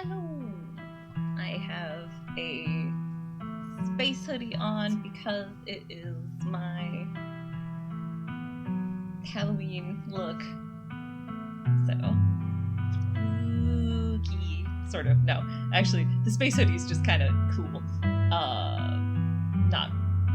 Hello! I have a space hoodie on because it is my Halloween look. So, spooky. Sort of. No, actually, the space hoodie is just kind of cool. Not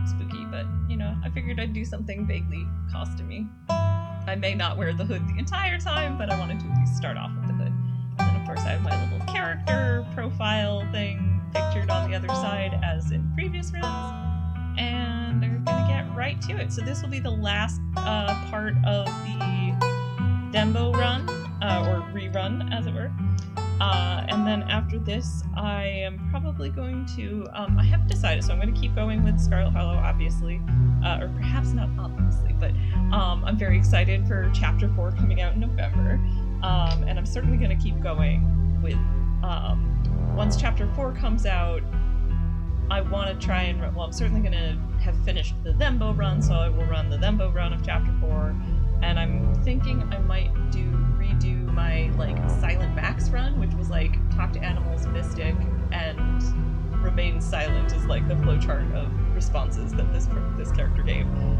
spooky, but, you know, I figured I'd do something vaguely costumey. I may not wear the hood the entire time, but I wanted to at least start off with the hood. And then, of course, I have my little character profile thing pictured on the other side, as in previous runs. And we're gonna get right to it. So this will be the last part of the Thembo run, or rerun, as it were. And then after this, I am probably going to, I haven't decided, so I'm going to keep going with Scarlet Hollow, obviously, or perhaps not obviously, but I'm very excited for Chapter 4 coming out in November, and I'm certainly going to keep going with, once Chapter 4 comes out, I want to try and, well, I'm certainly going to have finished the Thembo run, so I will run the Thembo run of Chapter 4, and I'm thinking I might redo my, like, Silent Max run, which was, like, talk to animals, mystic, and remain silent is, like, the flowchart of responses that this character gave. And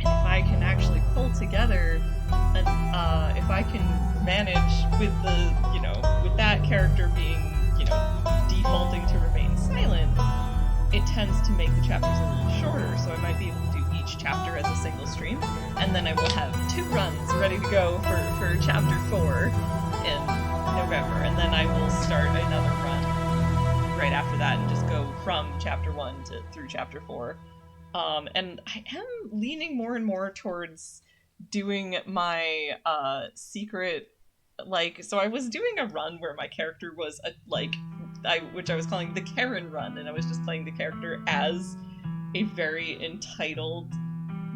if I can actually pull together, if I can manage with the, you know, with that character being, you know, defaulting to remain silent, it tends to make the chapters a little shorter, so I might be able to do each chapter as a single stream, and then I will have 2 runs ready to go for Chapter 4 in November, and then I will start another run right after that and just go from Chapter 1 through Chapter 4. And I am leaning more and more towards doing my secret, like, so I was doing a run where my character was which I was calling the Karen run, and I was just playing the character as a very entitled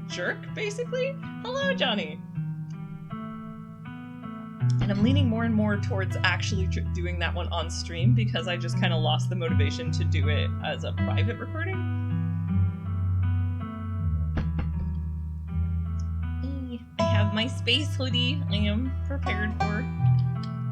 jerk, basically. Hello, Johnny! And I'm leaning more and more towards actually doing that one on stream, because I just kind of lost the motivation to do it as a private recording. I have my space hoodie. I am prepared for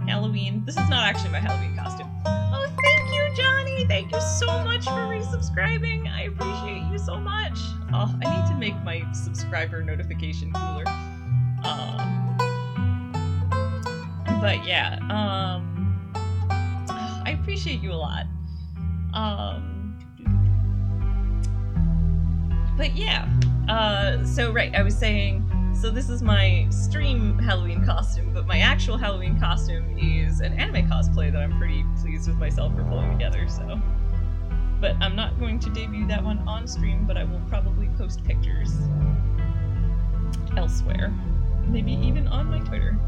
Halloween. This is not actually my Halloween costume. Oh, thank you, Johnny! Thank you so much for resubscribing. I appreciate you so much. Oh, I need to make my subscriber notification cooler. But yeah, I appreciate you a lot. But yeah, so right, I was saying, so this is my stream Halloween costume, but my actual Halloween costume is an anime cosplay that I'm pretty pleased with myself for pulling together, so. But I'm not going to debut that one on stream, but I will probably post pictures elsewhere. Maybe even on my Twitter.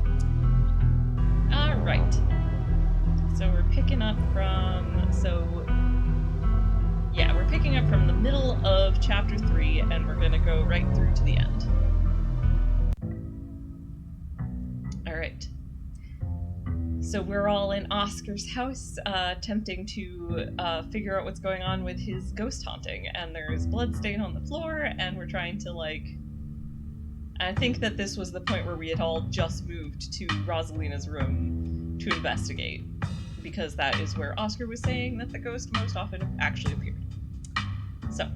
Alright. So we're picking up from, we're picking up from the middle of Chapter 3, and we're gonna go right through to the end. Alright. So we're all in Oscar's house, attempting to figure out what's going on with his ghost haunting, and there's bloodstain on the floor, and we're trying to, like... I think that this was the point where we had all just moved to Rosalina's room to investigate, because that is where Oscar was saying that the ghost most often actually appeared. So,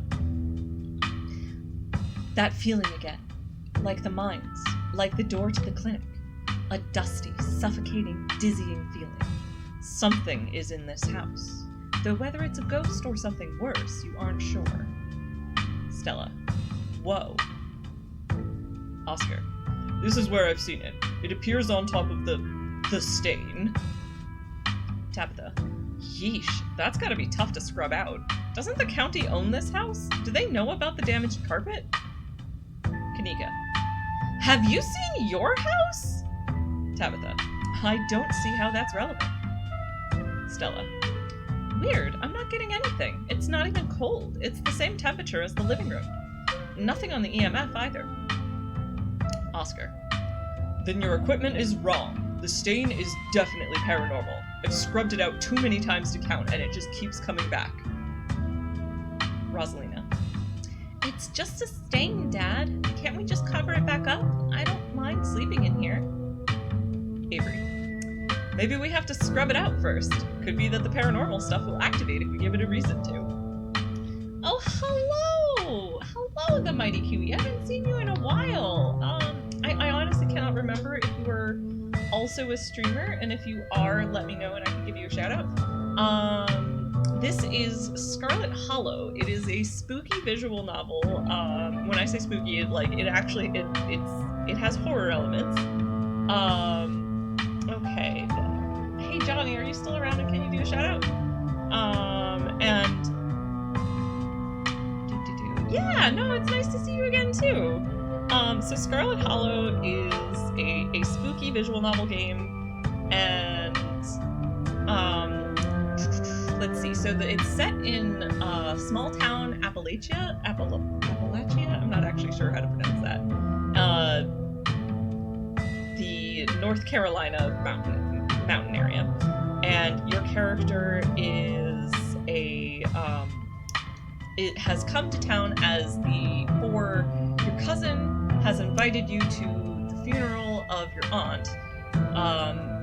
that feeling again, like the mines, like the door to the clinic, a dusty, suffocating, dizzying feeling. Something is in this house, though whether it's a ghost or something worse, you aren't sure. Stella. Whoa. Oscar. This is where I've seen it. It appears on top of the stain. Tabitha. Yeesh, that's gotta be tough to scrub out. Doesn't the county own this house? Do they know about the damaged carpet? Kanika. Have you seen your house? Tabitha. I don't see how that's relevant. Stella. Weird, I'm not getting anything. It's not even cold. It's the same temperature as the living room. Nothing on the EMF either. Oscar. Then your equipment is wrong. The stain is definitely paranormal. I've scrubbed it out too many times to count, and it just keeps coming back. Rosalina. It's just a stain, Dad. Can't we just cover it back up? I don't mind sleeping in here. Avery. Maybe we have to scrub it out first. Could be that the paranormal stuff will activate if we give it a reason to. Oh, hello! Hello, the Mighty Kiwi. I haven't seen you in a while. I honestly cannot remember if you were also a streamer, and if you are, let me know and I can give you a shout out. This is Scarlet Hollow. It is a spooky visual novel. When I say spooky, it has horror elements. Okay. Hey Johnny, are you still around and can you do a shout out? Yeah, no, it's nice to see you again too. So Scarlet Hollow is a spooky visual novel game, and let's see. So it's set in small town Appalachia. I'm not actually sure how to pronounce that. The North Carolina mountain area, and your character is it has come to town as your cousin has invited you to the funeral of your aunt.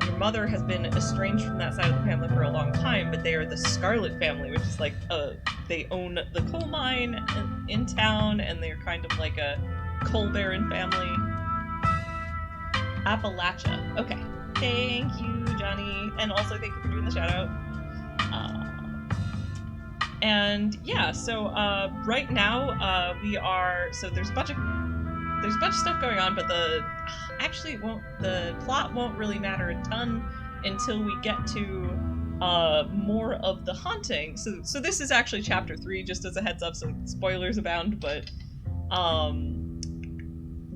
Your mother has been estranged from that side of the family for a long time, but they are the Scarlet family, which is like they own the coal mine in town, and they're kind of like a coal baron family. Appalachia. Okay. Thank you, Johnny, and also thank you for doing the shout out. And yeah, so right now there's a bunch of stuff going on, but the plot won't really matter a ton until we get to more of the haunting. So this is actually chapter 3, just as a heads up, so spoilers abound, but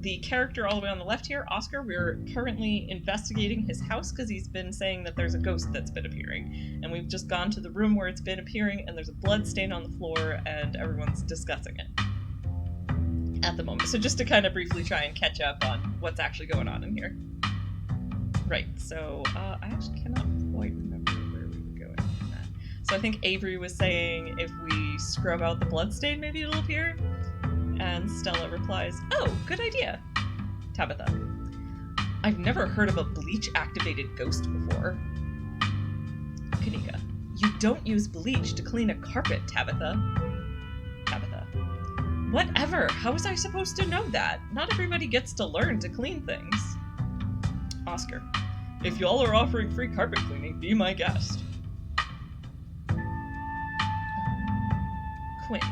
the character all the way on the left here, Oscar, we're currently investigating his house because he's been saying that there's a ghost that's been appearing. And we've just gone to the room where it's been appearing, and there's a blood stain on the floor, and everyone's discussing it at the moment. So just to kind of briefly try and catch up on what's actually going on in here. Right, so I actually cannot quite remember where we were going with that. So I think Avery was saying if we scrub out the blood stain, maybe it'll appear. And Stella replies, "Oh, good idea." Tabitha: "I've never heard of a bleach-activated ghost before." Kanika: "You don't use bleach to clean a carpet, Tabitha." Tabitha: "Whatever, how was I supposed to know that? Not everybody gets to learn to clean things." Oscar: "If y'all are offering free carpet cleaning, be my guest." Quinn,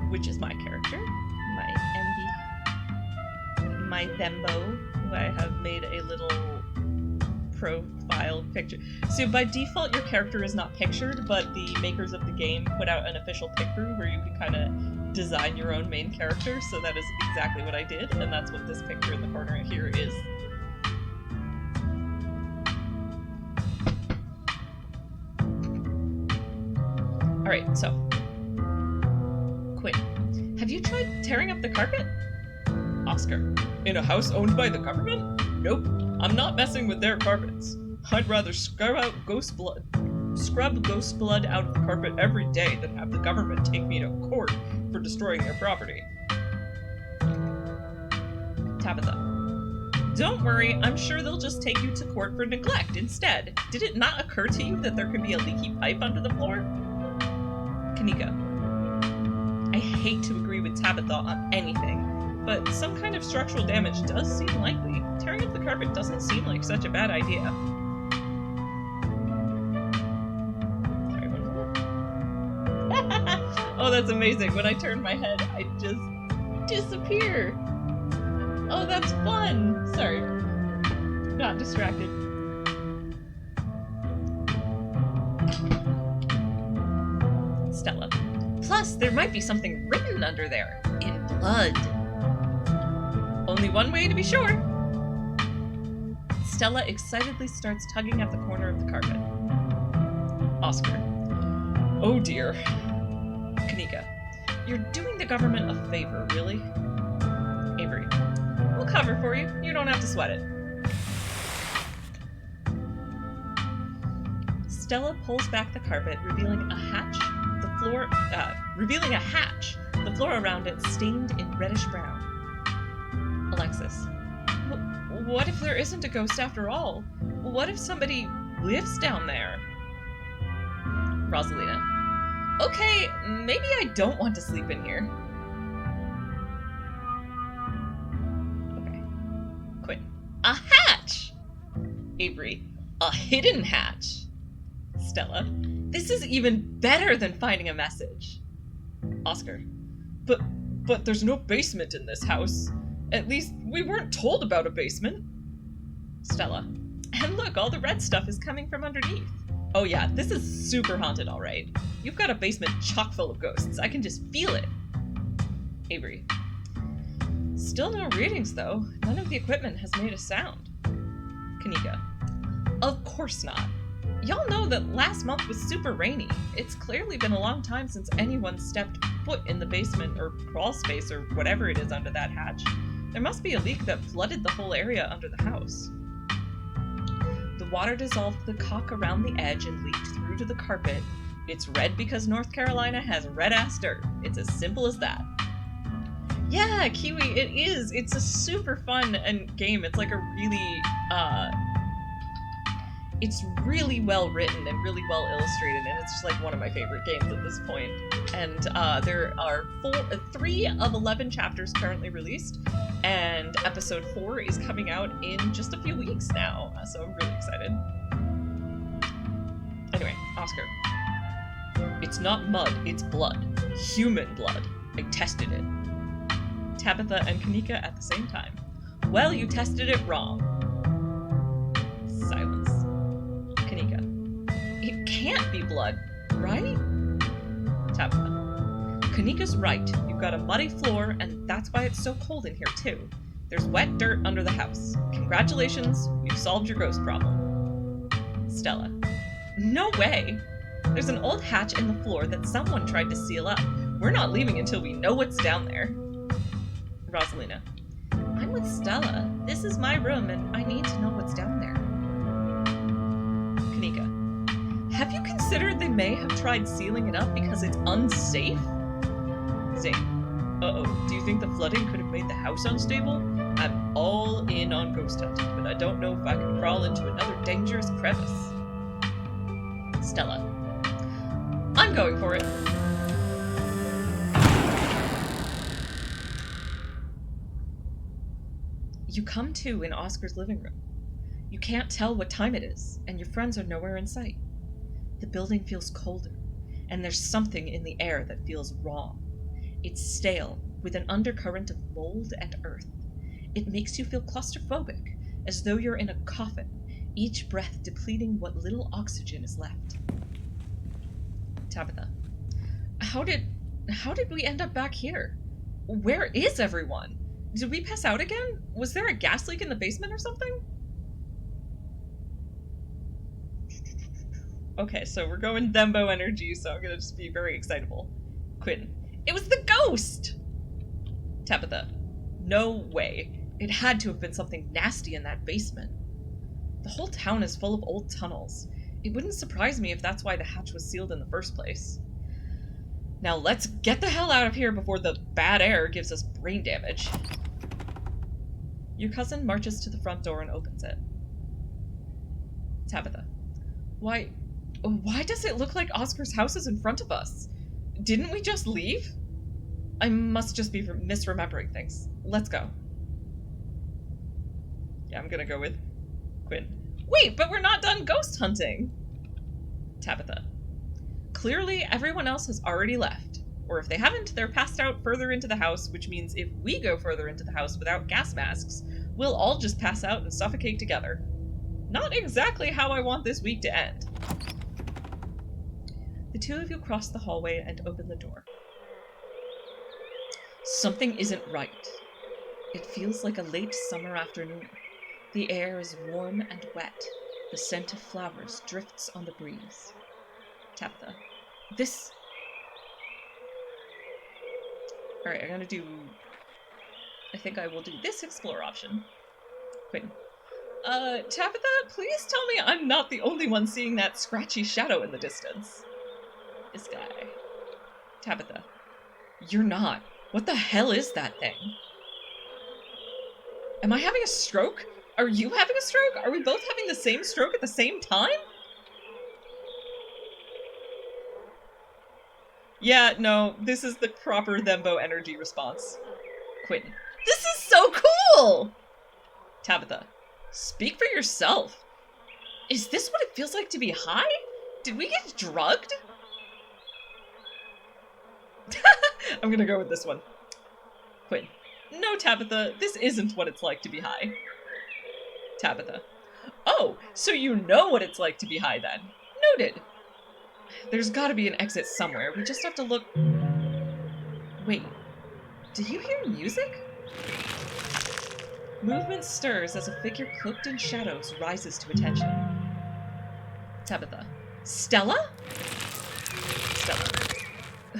which is my character, my Thembo, who I have made a little profile picture. So by default, your character is not pictured, but the makers of the game put out an official pic through where you can kind of design your own main character, so that is exactly what I did, and that's what this picture in the corner here is. Alright, so Quinn: "Have you tried tearing up the carpet?" Oscar: "In a house owned by the government? Nope, I'm not messing with their carpets. I'd rather scrub ghost blood out of the carpet every day than have the government take me to court for destroying their property." Tabitha: "Don't worry, I'm sure they'll just take you to court for neglect instead. Did it not occur to you that there could be a leaky pipe under the floor?" Kanika: "I hate to agree with Tabitha on anything, but some kind of structural damage does seem likely. Tearing up the carpet doesn't seem like such a bad idea." Sorry, one more. Oh, that's amazing. When I turn my head, I just disappear. Oh, that's fun. Sorry. Got distracted. Stella: "Plus, there might be something written under there. In blood. Only one way to be sure." Stella excitedly starts tugging at the corner of the carpet. Oscar: "Oh dear." Kanika: "You're doing the government a favor, really?" Avery: "We'll cover for you. You don't have to sweat it." Stella pulls back the carpet, revealing a hatch. The floor around it stained in reddish brown. Alexis: what if there isn't a ghost after all? What if somebody lives down there? Rosalina. Okay, maybe I don't want to sleep in here. Okay. Quinn. A hatch! Avery. A hidden hatch. Stella. This is even better than finding a message. Oscar. But there's no basement in this house. At least, we weren't told about a basement. Stella. And look, all the red stuff is coming from underneath. Oh yeah, this is super haunted, alright. You've got a basement chock full of ghosts. I can just feel it. Avery. Still no readings, though. None of the equipment has made a sound. Kanika. Of course not. Y'all know that last month was super rainy. It's clearly been a long time since anyone stepped foot in the basement or crawl space or whatever it is under that hatch. There must be a leak that flooded the whole area under the house. The water dissolved the caulk around the edge and leaked through to the carpet. It's red because North Carolina has red-ass dirt. It's as simple as that. Yeah, Kiwi, it is. It's a super fun game. It's like a really, it's really well written and really well illustrated, and it's just like one of my favorite games at this point. And there are 3 of 11 chapters currently released, and episode 4 is coming out in just a few weeks now, so I'm really excited. Anyway, Oscar. It's not mud, it's blood. Human blood. I tested it. Tabitha and Kanika at the same time. Well, you tested it wrong. Silence. Kanika. It can't be blood, right? Tabitha. Kanika's right. You've got a muddy floor, and that's why it's so cold in here, too. There's wet dirt under the house. Congratulations, we've solved your ghost problem. Stella. No way! There's an old hatch in the floor that someone tried to seal up. We're not leaving until we know what's down there. Rosalina. I'm with Stella. This is my room, and I need to know what's down there. Kanika. Have you considered they may have tried sealing it up because it's unsafe? Zane. Uh-oh, do you think the flooding could have made the house unstable? I'm all in on ghost hunting, but I don't know if I can crawl into another dangerous crevice. Stella. I'm going for it. You come to in Oscar's living room. You can't tell what time it is, and your friends are nowhere in sight. The building feels colder, and there's something in the air that feels wrong. It's stale, with an undercurrent of mold and earth. It makes you feel claustrophobic, as though you're in a coffin, each breath depleting what little oxygen is left. Tabitha. How did we end up back here? Where is everyone? Did we pass out again? Was there a gas leak in the basement or something? Okay, so we're going Thembo energy, so I'm gonna just be very excitable. Quinn. It was the ghost! Tabitha. No way. It had to have been something nasty in that basement. The whole town is full of old tunnels. It wouldn't surprise me if that's why the hatch was sealed in the first place. Now let's get the hell out of here before the bad air gives us brain damage. Your cousin marches to the front door and opens it. Tabitha. Why does it look like Oscar's house is in front of us? Didn't we just leave? I must just be misremembering things. Let's go. Yeah, I'm gonna go with Quinn. Wait, but we're not done ghost hunting! Tabitha. Clearly, everyone else has already left. Or if they haven't, they're passed out further into the house, which means if we go further into the house without gas masks, we'll all just pass out and suffocate together. Not exactly how I want this week to end. The two of you cross the hallway and open the door. Something isn't right. It feels like a late summer afternoon. The air is warm and wet. The scent of flowers drifts on the breeze. Tabitha. This... Alright, I think I will do this explore option. Quinn. Tabitha, please tell me I'm not the only one seeing that scratchy shadow in the distance. This guy. Tabitha. You're not. What the hell is that thing? Am I having a stroke? Are you having a stroke? Are we both having the same stroke at the same time? Yeah, no, this is the proper Thembo energy response. Quinn. This is so cool! Tabitha. Speak for yourself. Is this what it feels like to be high? Did we get drugged? I'm gonna go with this one. Quinn. No, Tabitha, this isn't what it's like to be high. Tabitha. Oh, so you know what it's like to be high then. Noted. There's gotta be an exit somewhere. We just have to look... Wait. Do you hear music? Movement stirs as a figure cloaked in shadows rises to attention. Tabitha. Stella? Stella.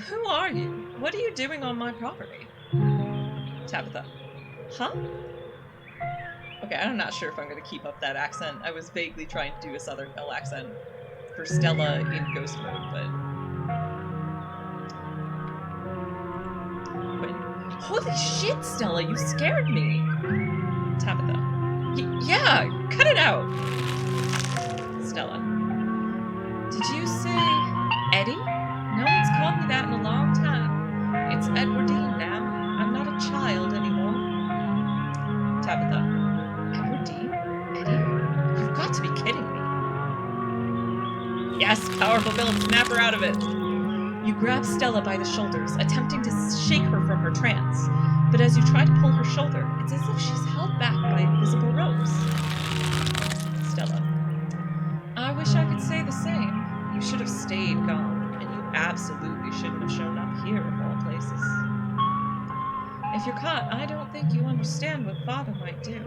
Who are you? What are you doing on my property? Tabitha. Huh? Okay, I'm not sure if I'm going to keep up that accent. I was vaguely trying to do a Southern Belle accent for Stella in Ghost Mode, but... Wait. Holy shit, Stella, you scared me! Tabitha. Yeah, cut it out! Stella. Did you say Eddie? No one's called me that in a long time. It's Edwardine now. I'm not a child anymore. Tabitha. Edwardine? Eddie? You've got to be kidding me. Yes, powerful build, snap her out of it. You grab Stella by the shoulders, attempting to shake her from her trance. But as you try to pull her shoulder, it's as if she's held back by invisible ropes. Stella. I wish I could say the same. You should have stayed gone, and you absolutely shouldn't have shown up here of all places. If you're caught, I don't think you understand what Father might do.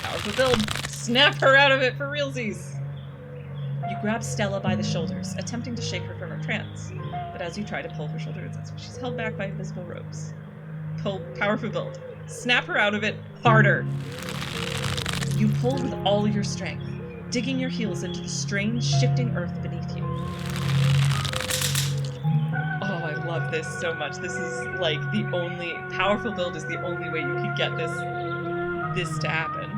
Powerful build. Snap her out of it for realsies. You grab Stella by the shoulders, attempting to shake her from her trance. But as you try to pull her shoulders, she's held back by invisible ropes. Powerful build. Snap her out of it harder. You pull with all your strength, digging your heels into the strange, shifting earth beneath you. Oh, I love this so much. This is like the only... Powerful build is the only way you can get this to happen.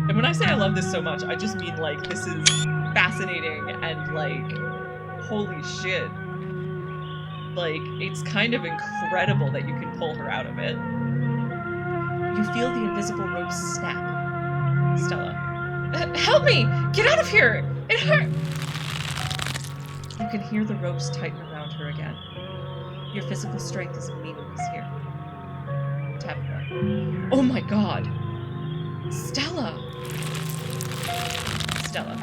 And when I say I love this so much, I just mean like this is fascinating and like, holy shit. Like, it's kind of incredible that you can pull her out of it. You feel the invisible ropes snap. Stella. Help me! Get out of here! It hurt! You can hear the ropes tighten around her again. Your physical strength is meaningless here. Tabitha. Oh my god! Stella! Stella.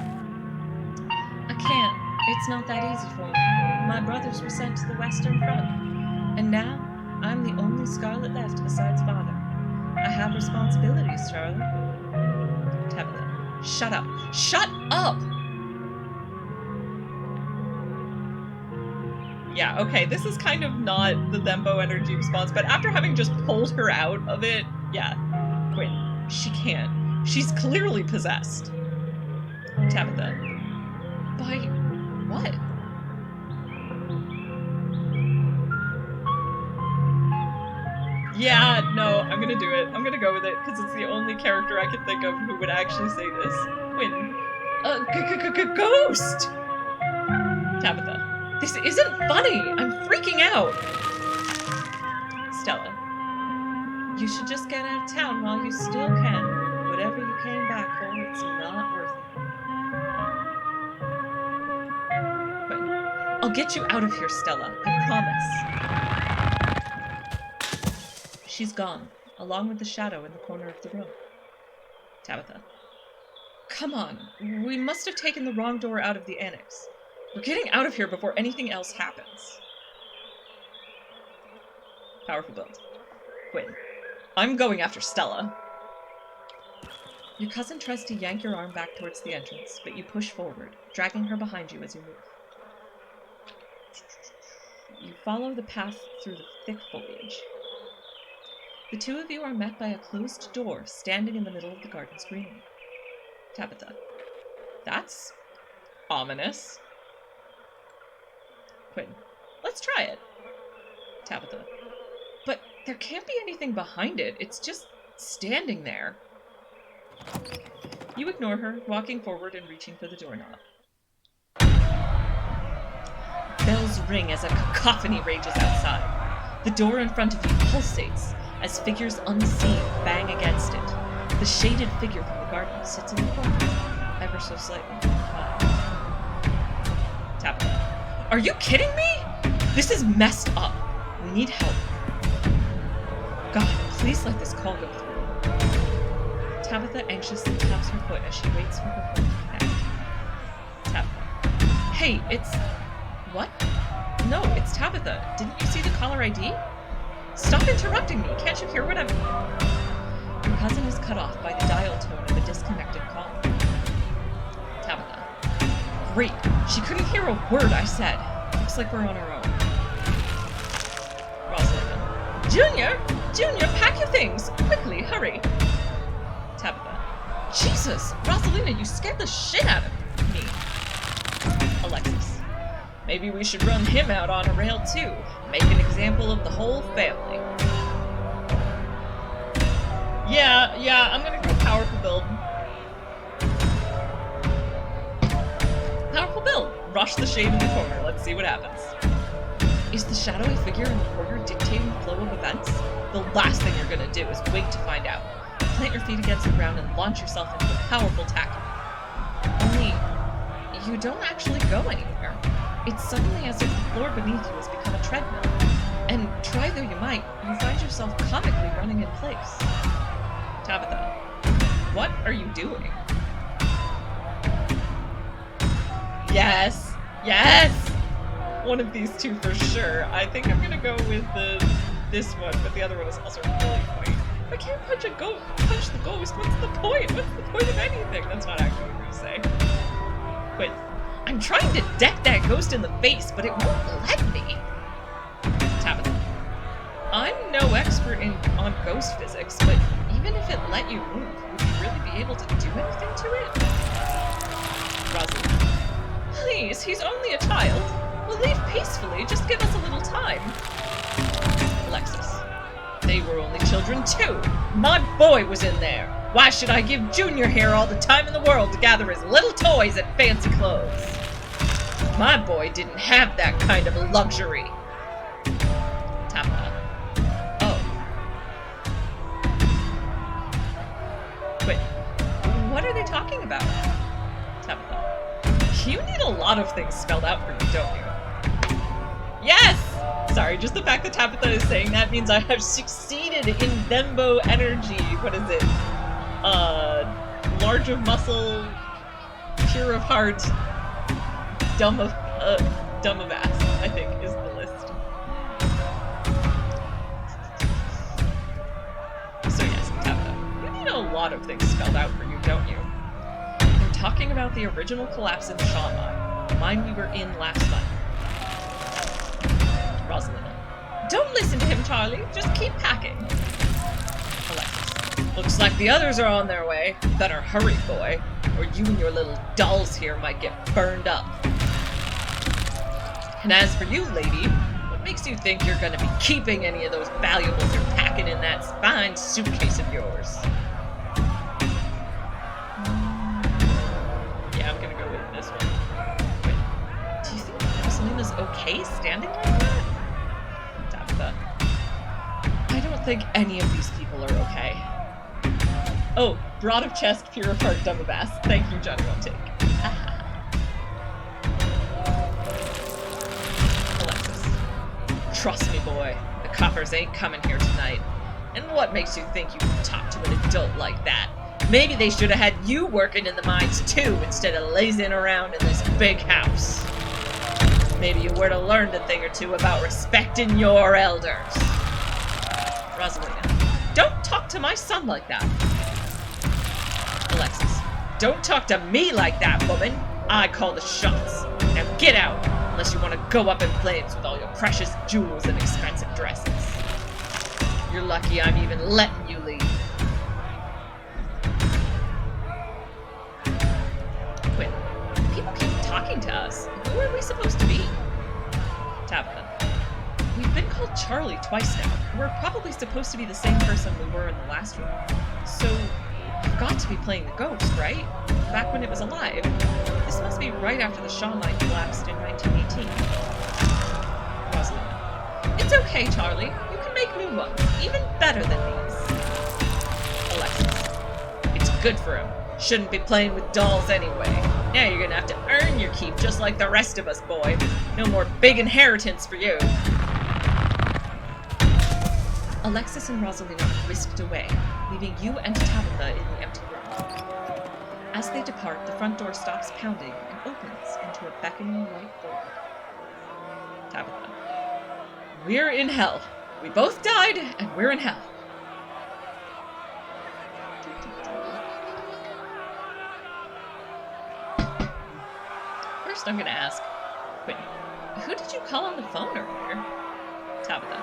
I can't. It's not that easy for me. My brothers were sent to the Western Front, and now I'm the only Scarlet left besides Father. I have responsibilities, Charlotte. Tabitha. Shut up. Shut up! Yeah, okay, this is kind of not the Thembo energy response, but after having just pulled her out of it, yeah. Quinn. She can't. She's clearly possessed. Tabitha. By what? Yeah, no, I'm gonna do it. I'm gonna go with it, because it's the only character I can think of who would actually say this. Quinn. Ghost! Tabitha. This isn't funny! I'm freaking out! Stella. You should just get out of town while you still can. Whatever you came back for, it's not worth it. Quinn. I'll get you out of here, Stella. I promise. She's gone, along with the shadow in the corner of the room. Tabitha. Come on. We must have taken the wrong door out of the annex. We're getting out of here before anything else happens. Powerful build. Quinn. I'm going after Stella. Your cousin tries to yank your arm back towards the entrance, but you push forward, dragging her behind you as you move. You follow the path through the thick foliage. The two of you are met by a closed door standing in the middle of the garden's greenery. Tabitha. That's ominous. Quinn. Let's try it. Tabitha. But there can't be anything behind it. It's just standing there. You ignore her, walking forward and reaching for the doorknob. Bells ring as a cacophony rages outside. The door in front of you pulsates as figures unseen bang against it. The shaded figure from the garden sits in the corner, ever so slightly. Tabitha. Are you kidding me? This is messed up. We need help. God, please let this call go through. Tabitha anxiously taps her foot as she waits for her phone to connect. Tabitha. Hey, it's... What? No, it's Tabitha. Didn't you see the caller ID? Stop interrupting me. Can't you hear what I'm... Your cousin is cut off by the dial tone of a disconnected call. Tabitha. Great. She couldn't hear a word I said. Looks like we're on our own. Rosalina. Junior, pack your things. Quickly, hurry. Tabitha. Jesus, Rosalina, you scared the shit out of me. Alexis. Maybe we should run him out on a rail too. Make an example of the whole family. Yeah, I'm gonna go powerful build. Powerful build. Rush the shade in the corner. Let's see what happens. Is the shadowy figure in the corner dictating the flow of events? The last thing you're gonna do is wait to find out. Plant your feet against the ground and launch yourself into a powerful tackle. Only, you don't actually go anywhere. It's suddenly as if the floor beneath you has become a treadmill. And try though you might, you find yourself comically running in place. Tabitha, what are you doing? Yes! One of these two for sure. I think I'm gonna go with this one, but the other one is also really funny. I can't punch the ghost. What's the point? What's the point of anything? That's not actually what I'm gonna say. But I'm trying to deck that ghost in the face, but it won't let me. Tabitha. I'm no expert on ghost physics, but even if it let you move, would you really be able to do anything to it? Rosalind. Please, he's only a child. We'll leave peacefully, just give us a little time. Alexis. They were only children too. My boy was in there. Why should I give Junior here all the time in the world to gather his little toys and fancy clothes? My boy didn't have that kind of luxury. Tabitha. Oh. Wait, what are they talking about? Tabitha. You need a lot of things spelled out for you, don't you? Yes! Sorry, just the fact that Tabitha is saying that means I have succeeded in Thembo energy. What is it? Large of muscle, pure of heart, dumb of ass, I think, is the list. So yes, Tabitha, you need a lot of things spelled out for you, don't you? They're talking about the original collapse in the Shaw mine, the mine we were in last month. Rosalina. Don't listen to him, Charlie. Just keep packing. Alexis. Looks like the others are on their way. Better hurry, boy, or you and your little dolls here might get burned up. And as for you, lady, what makes you think you're gonna be keeping any of those valuables you're packing in that fine suitcase of yours? Yeah, I'm gonna go with this one. Wait, do you think Rosalina's okay standing like that? Tabitha. I don't think any of these people are okay. Oh, broad of chest, pure of heart, dumb of ass. Thank you, John Won't Take. Alexis. Trust me, boy. The coppers ain't coming here tonight. And what makes you think you can talk to an adult like that? Maybe they should have had you working in the mines too, instead of lazing around in this big house. Maybe you were to learn a thing or two about respecting your elders. Rosalina. Don't talk to my son like that. Alexis. Don't talk to me like that, woman. I call the shots. Now get out, unless you want to go up in flames with all your precious jewels and expensive dresses. You're lucky I'm even letting you leave. Wait, people keep talking to us. Who are we supposed to be? Tabitha. We've been called Charlie twice now. We're probably supposed to be the same person we were in the last room. So, you've got to be playing the ghost, right? Back when it was alive. This must be right after the Shaw mine collapsed in 1918. Rosalina. It's okay, Charlie. You can make new ones, even better than these. Alexis. It's good for him. Shouldn't be playing with dolls anyway. Now you're gonna have to earn your keep just like the rest of us, boy. No more big inheritance for you. Alexis and Rosalina whisked away, leaving you and Tabitha in the empty room. As they depart, the front door stops pounding and opens into a beckoning white void. Tabitha. We're in hell. We both died, and we're in hell. First, I'm gonna ask, wait, who did you call on the phone earlier? Tabitha.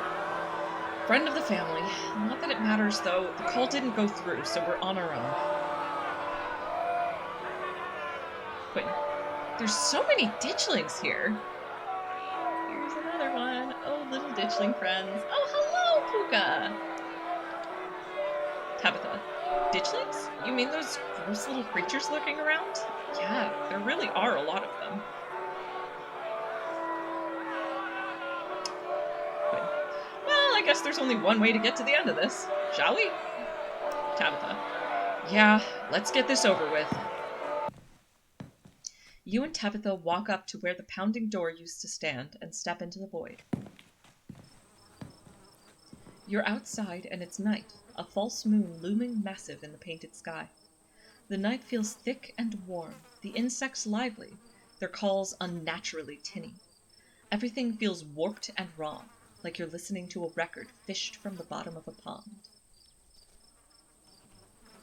Friend of the family. Not that it matters, though. The call didn't go through, so we're on our own. Wait, there's so many ditchlings here. Here's another one. Oh, little ditchling friends. Oh, hello, Puka! Tabitha. Ditchlings? You mean those gross little creatures lurking around? Yeah, there really are a lot of them. Well, I guess there's only one way to get to the end of this. Shall we? Tabitha. Yeah, let's get this over with. You and Tabitha walk up to where the pounding door used to stand and step into the void. You're outside and it's night, a false moon looming massive in the painted sky. The night feels thick and warm, the insects lively, their calls unnaturally tinny. Everything feels warped and wrong, like you're listening to a record fished from the bottom of a pond.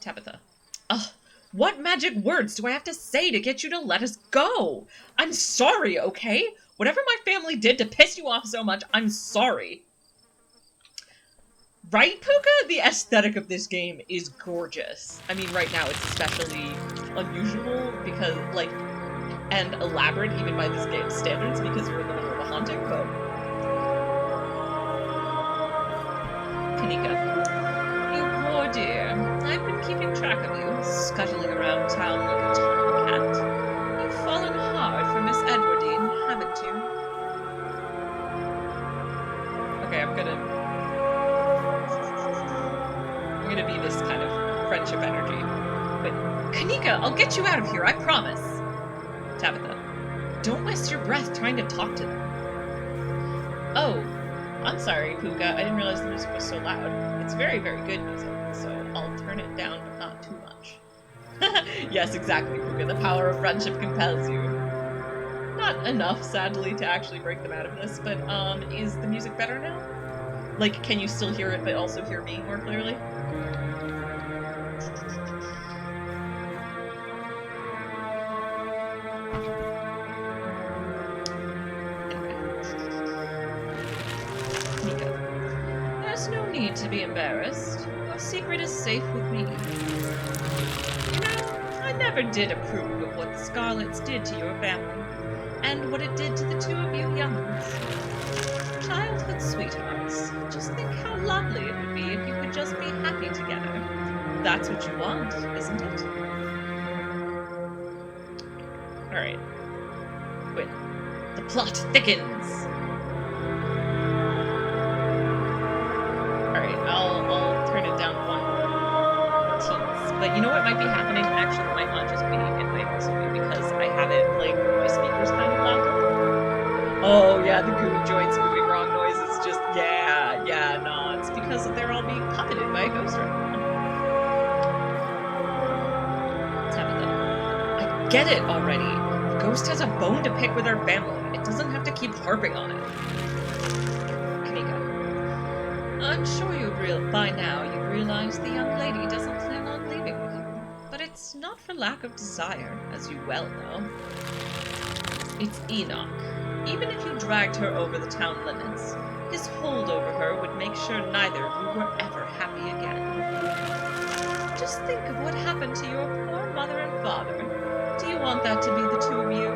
Tabitha. Ugh, what magic words do I have to say to get you to let us go? I'm sorry, okay? Whatever my family did to piss you off so much, I'm sorry. Right, Puka? The aesthetic of this game is gorgeous. I mean, right now it's especially unusual because, like, and elaborate even by this game's standards because you're in the middle of a haunting, but... Kanika. You poor dear. I've been keeping track of you, scuttling around town like a tomcat. You've fallen hard for Miss Edwardine, haven't you? Okay, I'm gonna be this kind of friendship energy. But, Kanika, I'll get you out of here, I promise. Tabitha. Don't waste your breath trying to talk to them. Oh, I'm sorry, Puka. I didn't realize the music was so loud. It's very, very good music, so I'll turn it down, but not too much. Yes, exactly, Puka. The power of friendship compels you. Not enough, sadly, to actually break them out of this, but, is the music better now? Like, can you still hear it, but also hear me more clearly? There's no need to be embarrassed. Your secret is safe with me. You know, I never did approve of what the Scarlets did to your family, and what it did to the two of you young'uns. Childhood sweethearts. Just think how lovely it would be if you could just be happy together. That's what you want, isn't it? Alright. Wait. The plot thickens! Alright, I'll turn it down one more teens. But you know what might be happening? Actually, it might not just be, it might also be because I have it, like, my speaker's kind of loud. Oh, yeah, the gooey joints moving wrong noise is just, yeah, no, it's because they're all being puppeted by a ghost right now. Tabitha. I get it already. The ghost has a bone to pick with our family. It doesn't have to keep harping on it. Kanika. I'm sure by now you've realized the young lady doesn't plan on leaving with you. But it's not for lack of desire, as you well know. It's Enoch. Even if you dragged her over the town limits, his hold over her would make sure neither of you were ever happy again. Just think of what happened to your poor mother and father. Do you want that to be the two of you?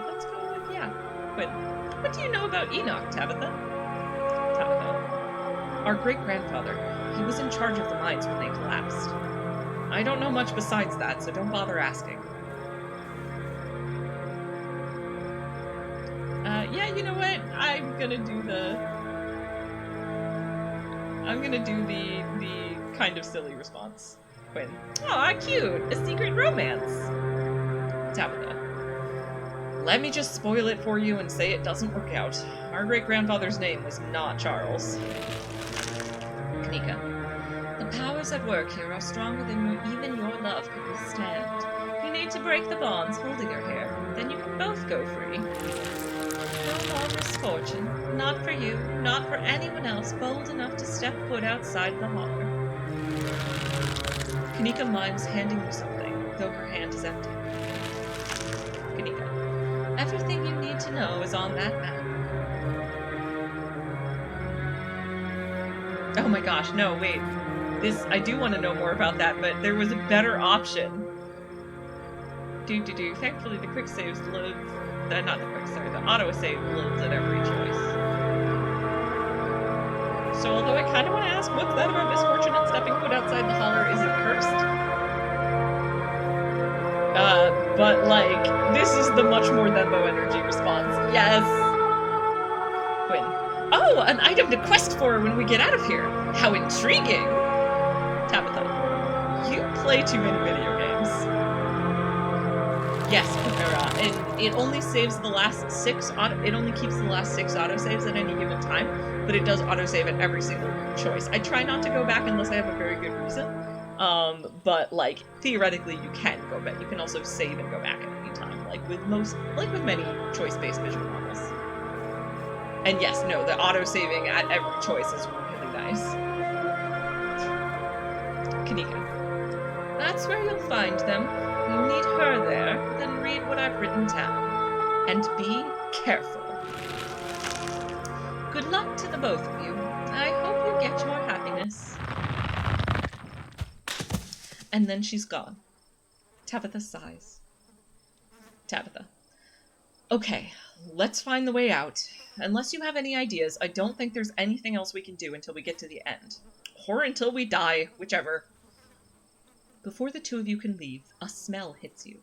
Let's go with, yeah. But do you know about Enoch, Tabitha? Tabitha. Our great-grandfather. He was in charge of the mines when they collapsed. I don't know much besides that, so don't bother asking. Yeah, you know what? I'm gonna do the kind of silly response. Quinn. Aw, cute! A secret romance! Tabitha. Let me just spoil it for you and say it doesn't work out. Our great-grandfather's name was not Charles. Kanika. The powers at work here are stronger than even your love could withstand. You need to break the bonds holding her here, then you can both go free. No more misfortune. Not for you, not for anyone else bold enough to step foot outside the holler. Kanika mimes handing you something, though her hand is empty. Kanika. Everything you need to know is on that map. Oh my gosh, no, wait. I do want to know more about that, but there was a better option. Thankfully the quick saves loads, not the quick, sorry, the auto-save loads at every choice. So although I kind of want to ask, what's that about misfortune and stepping foot outside the holler? Is it cursed? But like, this is the much more Thembo energy response. Yes! Quinn. Oh, an item to quest for when we get out of here! How intriguing! Tabitha. You play too many video games. Yes, Primera. It only saves the last 6 it only keeps the last 6 autosaves at any given time, but it does autosave at every single choice. I try not to go back unless I have a very good reason. But like theoretically you can go back. You can also save and go back at any time, like with many choice-based visual novels. And yes, no, the auto-saving at every choice is really nice. Kanika. That's where you'll find them. You need her there, then read what I've written down. And be careful. Good luck to the both of you. I hope you get your happiness. And then she's gone. Tabitha sighs. Tabitha. Okay, let's find the way out. Unless you have any ideas, I don't think there's anything else we can do until we get to the end. Or until we die, whichever. Before the two of you can leave, a smell hits you.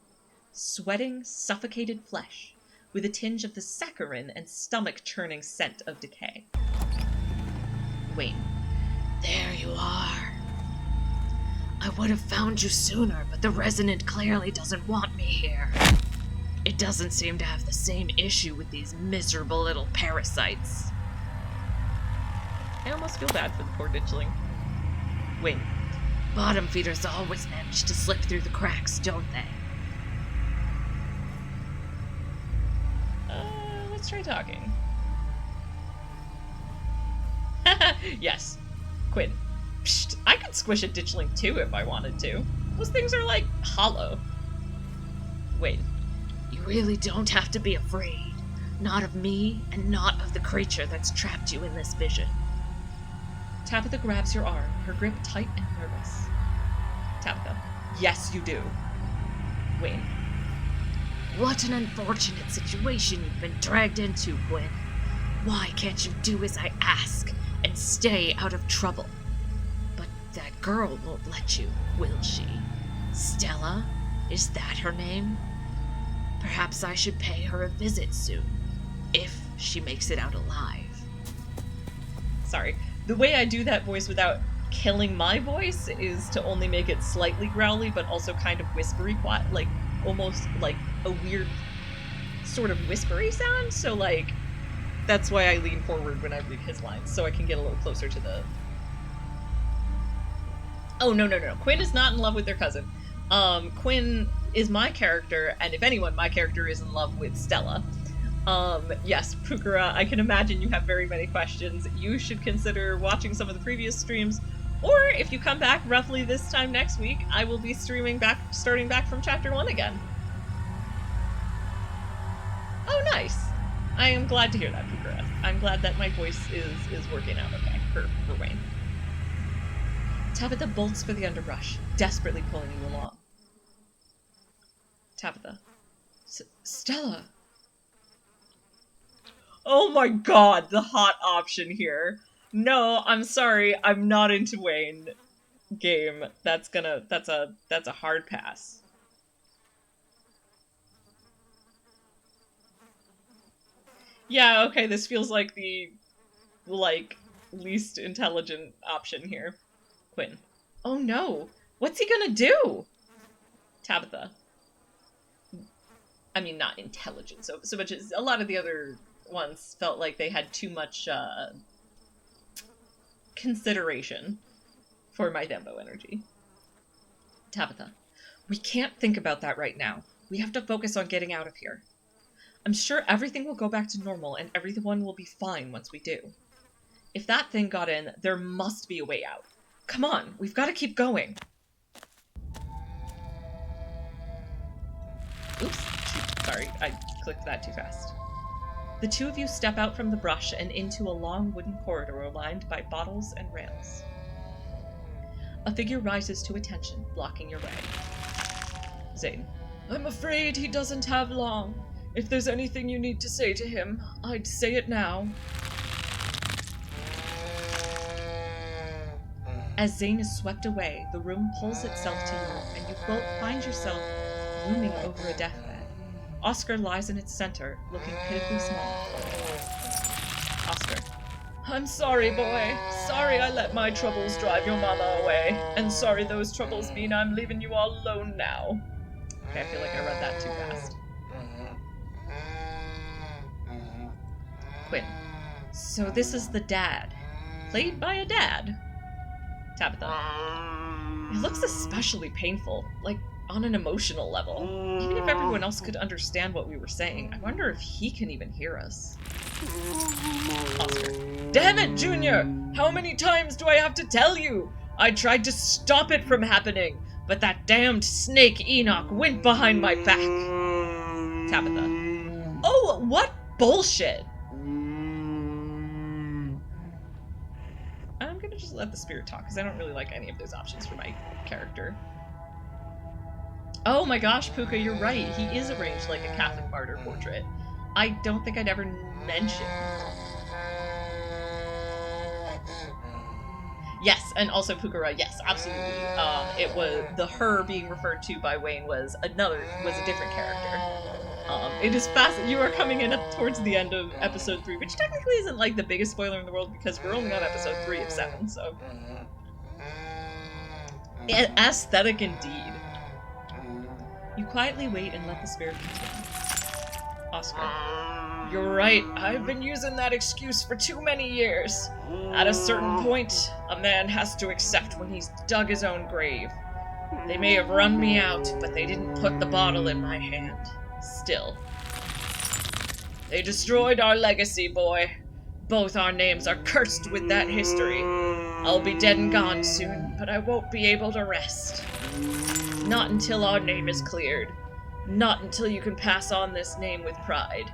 Sweating, suffocated flesh, with a tinge of the saccharine and stomach-churning scent of decay. Wayne. There you are. I would have found you sooner, but the Resonant clearly doesn't want me here. It doesn't seem to have the same issue with these miserable little parasites. I almost feel bad for the poor ditchling. Wayne. Bottom feeders always manage to slip through the cracks, don't they? Let's try talking. Yes. Quinn. Psst, I could squish a ditchling too if I wanted to. Those things are like hollow. Wayne. You really don't have to be afraid. Not of me, and not of the creature that's trapped you in this vision. Tabitha grabs your arm, her grip tight and nervous. Tabitha. Yes, you do. Wayne. What an unfortunate situation you've been dragged into, Quinn. Why can't you do as I ask and stay out of trouble? But that girl won't let you, will she? Stella? Is that her name? Perhaps I should pay her a visit soon, if she makes it out alive. Sorry. The way I do that voice without killing my voice is to only make it slightly growly, but also kind of whispery, like almost like a weird sort of whispery sound. So like, that's why I lean forward when I read his lines, so I can get a little closer to the... Oh, no. Quinn is not in love with their cousin. Quinn is my character, and if anyone, my character is in love with Stella. Yes, Pukara, I can imagine you have very many questions. You should consider watching some of the previous streams, or if you come back roughly this time next week, I will be starting back from chapter 1 again. Oh, nice. I am glad to hear that, Pukara. I'm glad that my voice is working out okay for Wayne. Tabitha bolts for the underbrush, desperately pulling you along. Tabitha. Stella. Oh my god, the hot option here. No, I'm sorry, I'm not into Wayne. Game. That's a hard pass. Yeah, okay, this feels like the, like, least intelligent option here. Quinn. Oh no! What's he gonna do? Tabitha. I mean, not intelligent, so much as a lot of the other ones felt like they had too much, consideration for my Thembo energy. Tabitha. We can't think about that right now. We have to focus on getting out of here. I'm sure everything will go back to normal and everyone will be fine once we do. If that thing got in, there must be a way out. Come on, we've got to keep going. Oops, shoot, sorry, I clicked that too fast. The two of you step out from the brush and into a long wooden corridor lined by bottles and rails. A figure rises to attention, blocking your way. Zane. I'm afraid he doesn't have long. If there's anything you need to say to him, I'd say it now. As Zane is swept away, the room pulls itself to you, and you both find yourself looming over a deathbed. Oscar lies in its center, looking pitifully small. Oscar. I'm sorry, boy. Sorry I let my troubles drive your mama away. And sorry those troubles mean I'm leaving you all alone now. Okay, I feel like I read that too fast. Quinn. So this is the dad. Played by a dad. Tabitha. It looks especially painful, like on an emotional level. Even if everyone else could understand what we were saying, I wonder if he can even hear us. Oscar. Damn it, Junior! How many times do I have to tell you? I tried to stop it from happening, but that damned snake Enoch went behind my back. Tabitha. Oh, what bullshit! I'm gonna just let the spirit talk, because I don't really like any of those options for my character. Oh my gosh, Puka, you're right. He is arranged like a Catholic martyr portrait. I don't think I'd ever mentioned. Yes, and also Pukara, yes, absolutely. It was her being referred to by Wayne was a different character. It is fascinating. You are coming in towards the end of episode 3, which technically isn't like the biggest spoiler in the world because we're only on episode 3 of 7, so. Aesthetic indeed. You quietly wait and let the spirit continue. Oscar. You're right, I've been using that excuse for too many years. At a certain point, a man has to accept when he's dug his own grave. They may have run me out, but they didn't put the bottle in my hand. Still. They destroyed our legacy, boy. Both our names are cursed with that history. I'll be dead and gone soon, but I won't be able to rest. Not until our name is cleared. Not until you can pass on this name with pride.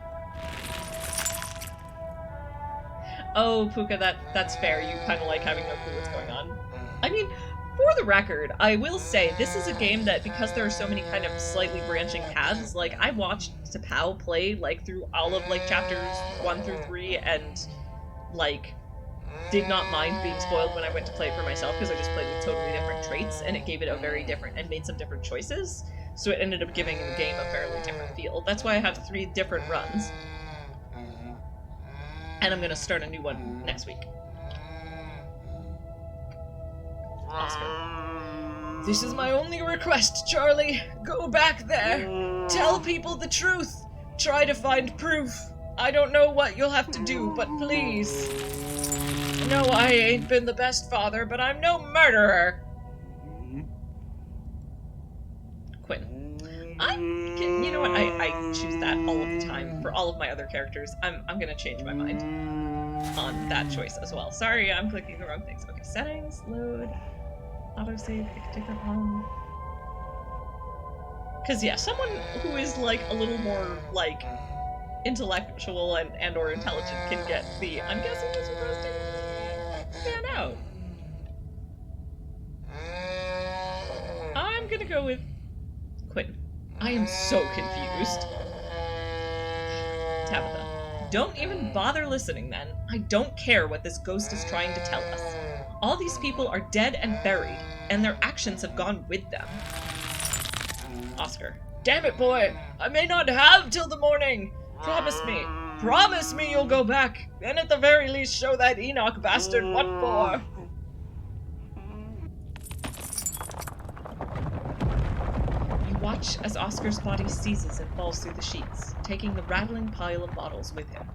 Oh, Puka, that's fair. You kind of like having no clue what's going on. I mean, for the record, I will say, this is a game that, because there are so many kind of slightly branching paths, like, I watched Tapao play, like, through all of, like, chapters 1 through 3, and, like, did not mind being spoiled when I went to play it for myself, because I just played with totally different traits, and it gave it a very different, and made some different choices, so it ended up giving the game a fairly different feel. That's why I have 3 different runs. And I'm gonna start a new one next week. Oscar. This is my only request, Charlie. Go back there. Tell people the truth. Try to find proof. I don't know what you'll have to do, but please. No, I ain't been the best father, but I'm no murderer. Quinn. You know what, I choose that all of the time for all of my other characters. I'm gonna change my mind on that choice as well. Sorry, I'm clicking the wrong things. Okay, settings, load, autosave, pick a different one. Because yeah, someone who is like a little more like intellectual and or intelligent can get the I'm guessing this was to fan out. I'm gonna go with Quinn. I am so confused. Tabitha. Don't even bother listening then. I don't care what this ghost is trying to tell us. All these people are dead and buried, and their actions have gone with them. Oscar. Damn it, boy! I may not have till the morning! Promise me you'll go back, and at the very least show that Enoch bastard what for! You watch as Oscar's body seizes and falls through the sheets, taking the rattling pile of bottles with him.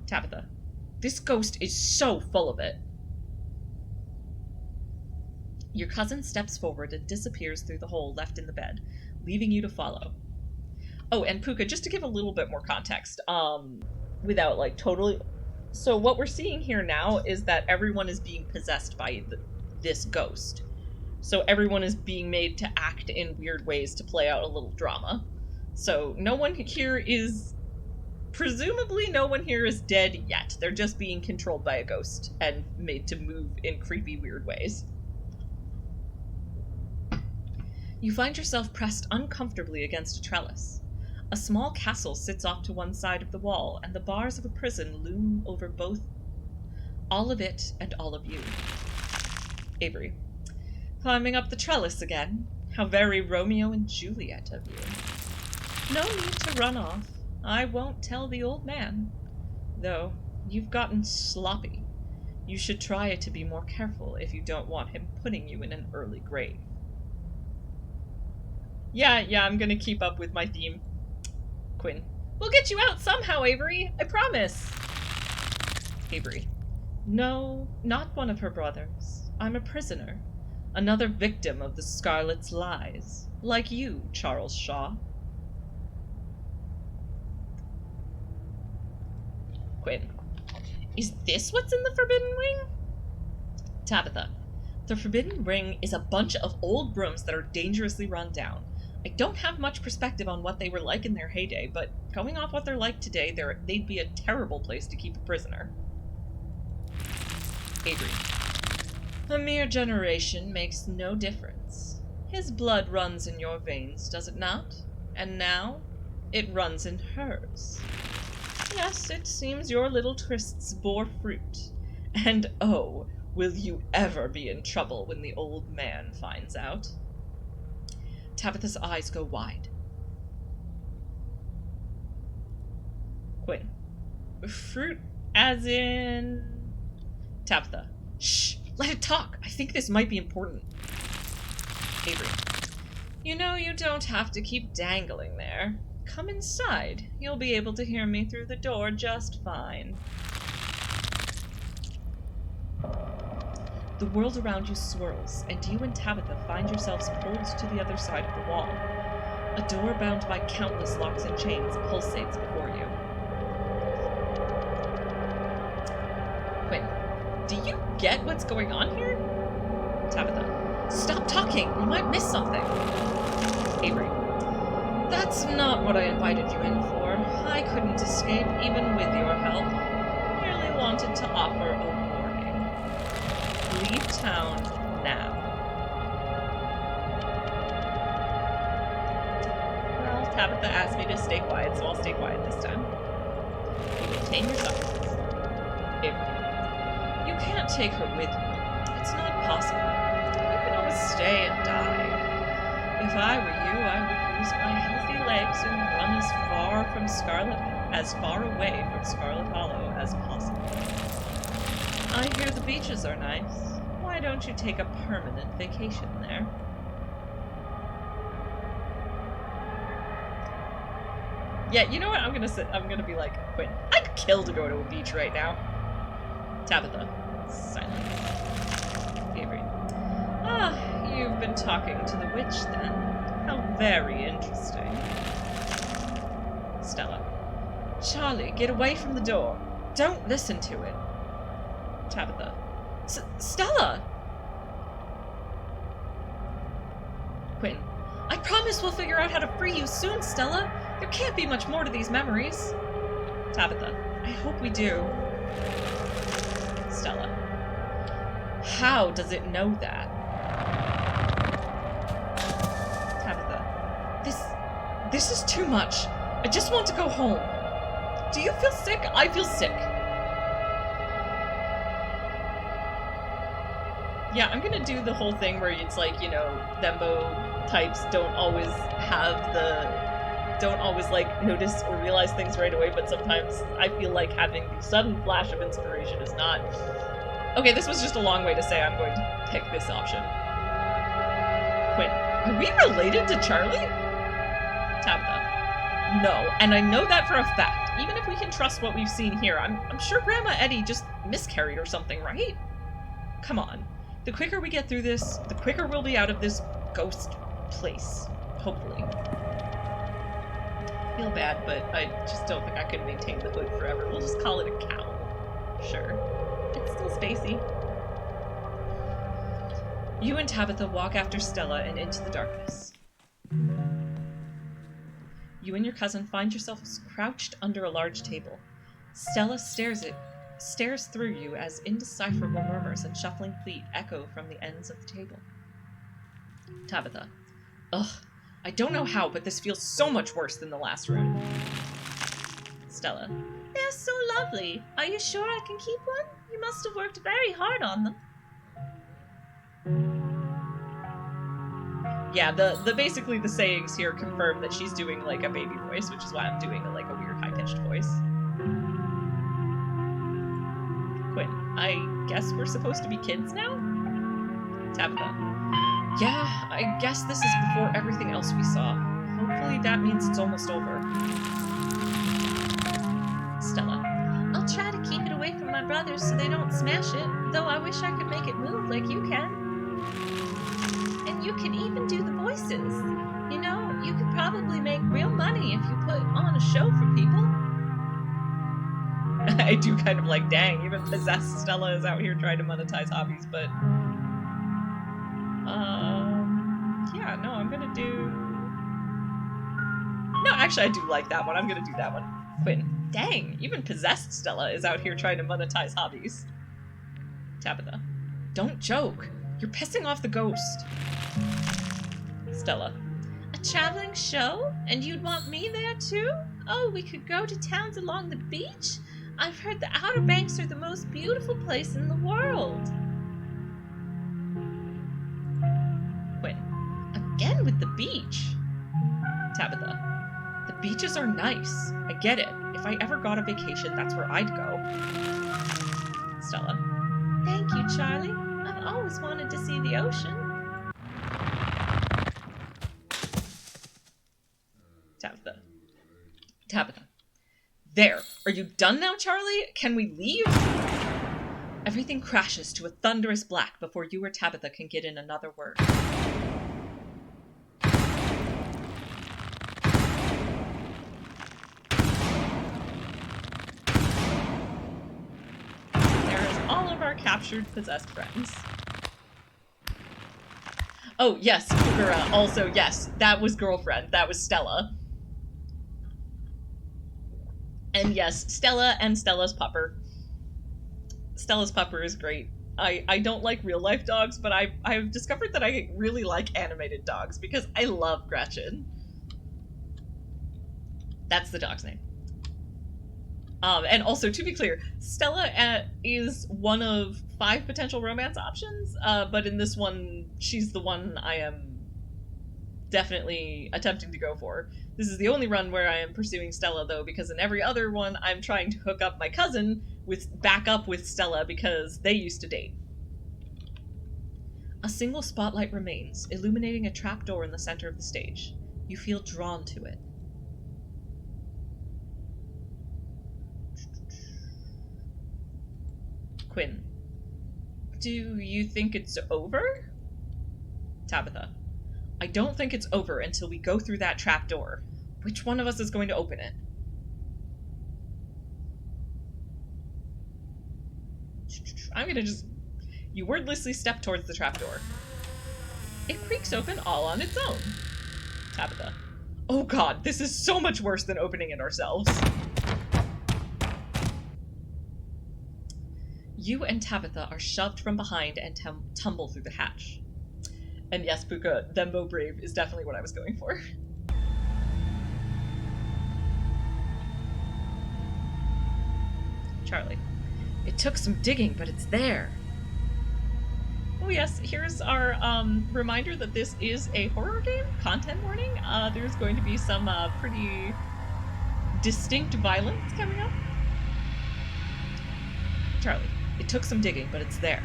Tabitha. This ghost is so full of it. Your cousin steps forward and disappears through the hole left in the bed, leaving you to follow. Oh, and Puka, just to give a little bit more context, without, like, totally... So what we're seeing here now is that everyone is being possessed by this ghost. So everyone is being made to act in weird ways to play out a little drama. So no one here is... Presumably no one here is dead yet. They're just being controlled by a ghost and made to move in creepy, weird ways. You find yourself pressed uncomfortably against a trellis. A small castle sits off to one side of the wall, and the bars of a prison loom over both all of it and all of you. Avery. Climbing up the trellis again. How very Romeo and Juliet of you. No need to run off. I won't tell the old man. Though, you've gotten sloppy. You should try to be more careful if you don't want him putting you in an early grave. Yeah, I'm gonna keep up with my theme. Quinn. We'll get you out somehow, Avery. I promise. Avery. No, not one of her brothers. I'm a prisoner. Another victim of the Scarlet's lies. Like you, Charles Shaw. Quinn. Is this what's in the Forbidden Ring? Tabitha. The Forbidden Ring is a bunch of old rooms that are dangerously run down. I don't have much perspective on what they were like in their heyday, but going off what they're like today, they'd be a terrible place to keep a prisoner. Avery. A mere generation makes no difference. His blood runs in your veins, does it not? And now, it runs in hers. Yes, it seems your little trysts bore fruit. And oh, will you ever be in trouble when the old man finds out? Tabitha's eyes go wide. Quinn. Fruit as in... Tabitha. Shh! Let it talk! I think this might be important. Avery. You know you don't have to keep dangling there. Come inside. You'll be able to hear me through the door just fine. The world around you swirls, and you and Tabitha find yourselves pulled to the other side of the wall. A door bound by countless locks and chains pulsates before you. Quinn. Do you get what's going on here? Tabitha. Stop talking! You might miss something. Avery. That's not what I invited you in for. I couldn't escape even with your help. Merely wanted to offer a warning. Leave town now. Well, Tabitha asked me to stay quiet, so I'll stay quiet this time. Maintain your silence. Avery. You can't take her with you. It's not possible. You can always stay and die. If I were you, I would use my healthy legs and run as far away from Scarlet Hollow as possible. I hear the beaches are nice. Why don't you take a permanent vacation there? Yeah, you know what? I'm gonna be like, Quinn, I'd kill to go to a beach right now. Tabitha. Silence. Avery. Ah, you've been talking to the witch then. How very interesting. Stella. Charlie, get away from the door. Don't listen to it. Tabitha. Stella! Quinn. I promise we'll figure out how to free you soon, Stella. There can't be much more to these memories. Tabitha. I hope we do. Stella. How does it know that? Tabitha. This is too much. I just want to go home. Do you feel sick? I feel sick. Yeah, I'm gonna do the whole thing where it's like, you know, Thembo types don't always like notice or realize things right away, but sometimes I feel like having the sudden flash of inspiration is not... Okay, this was just a long way to say I'm going to pick this option. Quinn, are we related to Charlie? Tabitha. No, and I know that for a fact. Even if we can trust what we've seen here, I'm sure Grandma Eddie just miscarried or something, right? Come on. The quicker we get through this, the quicker we'll be out of this ghost place. Hopefully. I feel bad, but I just don't think I can maintain the hood forever. We'll just call it a cowl. Sure. It's still spacey. You and Tabitha walk after Stella and into the darkness. You and your cousin find yourselves crouched under a large table. Stella stares through you as indecipherable murmurs and shuffling feet echo from the ends of the table. Tabitha. Ugh, I don't know how, but this feels so much worse than the last room. Stella. They're so lovely. Are you sure I can keep one? You must have worked very hard on them. Yeah, the basically the sayings here confirm that she's doing like a baby voice, which is why I'm doing like a weird high-pitched voice. Quinn, I guess we're supposed to be kids now? Tabitha. Yeah, I guess this is before everything else we saw. Hopefully that means it's almost over. Stella. I'll try to keep it away from my brothers so they don't smash it, though I wish I could make it move like you can. And you can even do the voices. You know, you could probably make real money if you put on a show for people. I do kind of like, dang, even possessed Stella is out here trying to monetize hobbies, but... yeah, no, I'm gonna do... No, actually, I do like that one. I'm gonna do that one. Quinn. Dang, even possessed Stella is out here trying to monetize hobbies. Tabitha. Don't joke. You're pissing off the ghost. Stella. A traveling show? And you'd want me there too? Oh, we could go to towns along the beach? I've heard the Outer Banks are the most beautiful place in the world. Quinn. Again with the beach. Tabitha. The beaches are nice. I get it. If I ever got a vacation, that's where I'd go. Stella. Thank you, Charlie. I've always wanted to see the ocean. Tabitha. Tabitha. There. Are you done now, Charlie? Can we leave? Everything crashes to a thunderous black before you or Tabitha can get in another word. Our captured possessed friends. Oh yes, Kugura, also yes, that was girlfriend, that was Stella. And yes, Stella and Stella's pupper. Stella's pupper is great. I don't like real life dogs, but I've discovered that I really like animated dogs because I love Gretchen. That's the dog's name. And also, to be clear, Stella is one of 5 potential romance options, but in this one, she's the one I am definitely attempting to go for. This is the only run where I am pursuing Stella, though, because in every other one, I'm trying to hook up my cousin back up with Stella because they used to date. A single spotlight remains, illuminating a trapdoor in the center of the stage. You feel drawn to it. Quinn. Do you think it's over? Tabitha. I don't think it's over until we go through that trapdoor. Which one of us is going to open it? I'm gonna just... You wordlessly step towards the trapdoor. It creaks open all on its own. Tabitha. Oh god, this is so much worse than opening it ourselves. You and Tabitha are shoved from behind and tumble through the hatch. And yes, Puka, Thembo Brave is definitely what I was going for. Charlie. It took some digging, but it's there. Oh yes, here's our reminder that this is a horror game. Content warning. There's going to be some pretty distinct violence coming up. Charlie. It took some digging, but it's there.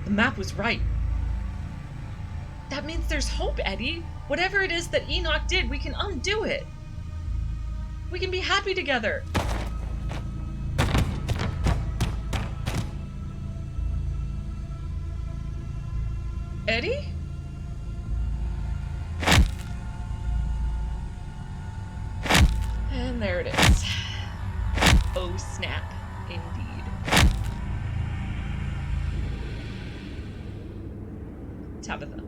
The map was right. That means there's hope, Eddie. Whatever it is that Enoch did, we can undo it. We can be happy together. Eddie? And there it is. Oh snap, indeed. Tabitha.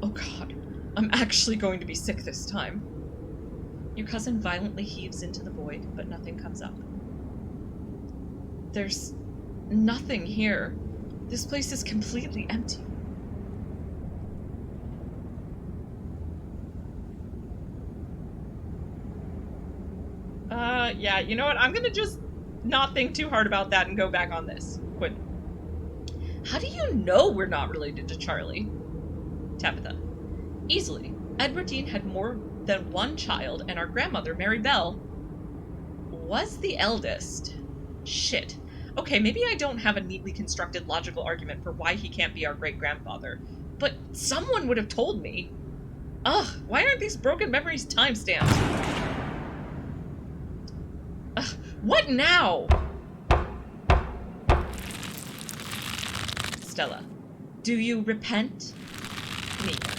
Oh god, I'm actually going to be sick this time. Your cousin violently heaves into the void, but nothing comes up. There's nothing here. This place is completely empty. Yeah, you know what? I'm gonna just not think too hard about that and go back on this. Quinn. How do you know we're not related to Charlie? Tabitha. Easily. Edwardine had more than one child, and our grandmother, Mary Bell, was the eldest. Shit. Okay, maybe I don't have a neatly constructed logical argument for why he can't be our great-grandfather, but someone would have told me. Ugh, why aren't these broken memories time-stamped? Ugh, what now? Stella. Do you repent? Mika.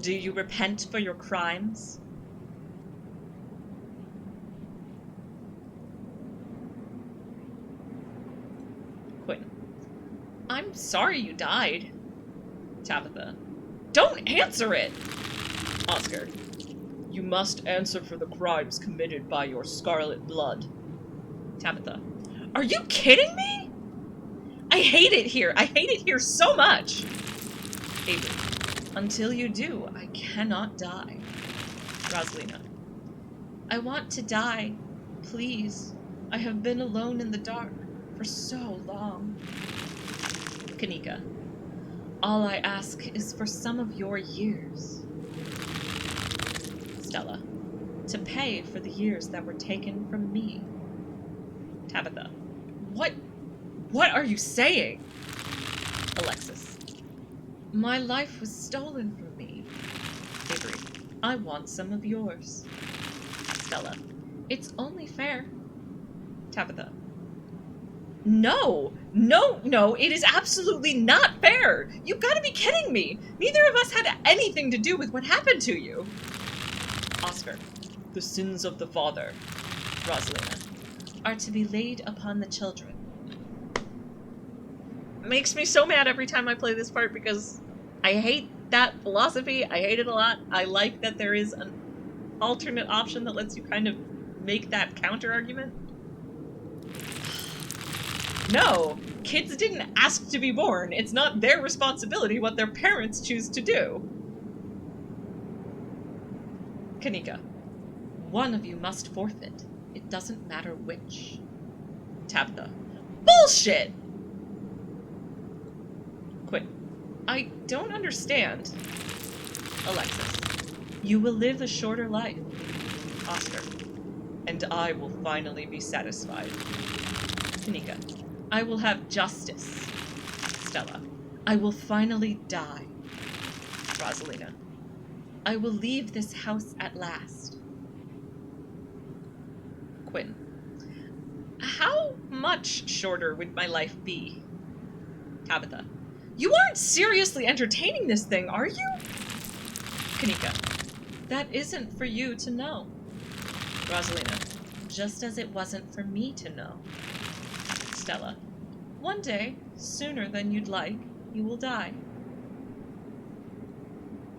Do you repent for your crimes? Quinn. I'm sorry you died. Tabitha. Don't answer it! Oscar. You must answer for the crimes committed by your scarlet blood. Tabitha. Are you kidding me? I hate it here. I hate it here so much. Avery. Until you do, I cannot die. Rosalina. I want to die. Please. I have been alone in the dark for so long. Kanika. All I ask is for some of your years. Stella. To pay for the years that were taken from me. Tabitha. What are you saying? Alexis. My life was stolen from me. Avery. I want some of yours. Stella. It's only fair. Tabitha. No, it is absolutely not fair. You've got to be kidding me. Neither of us had anything to do with what happened to you. Oscar. The sins of the father. Rosalina. Are to be laid upon the children. Makes me so mad every time I play this part because I hate that philosophy. I hate it a lot. I like that there is an alternate option that lets you kind of make that counter argument. No, kids didn't ask to be born. It's not their responsibility what their parents choose to do. Kanika. One of you must forfeit. It doesn't matter which. Tabitha. Bullshit! Quinn. I don't understand. Alexis. You will live a shorter life. Oscar. And I will finally be satisfied. Kanika. I will have justice. Stella. I will finally die. Rosalina. I will leave this house at last. Quinn. How much shorter would my life be? Tabitha. You aren't seriously entertaining this thing, are you? Kanika. That isn't for you to know. Rosalina. Just as it wasn't for me to know. Stella. One day, sooner than you'd like, you will die.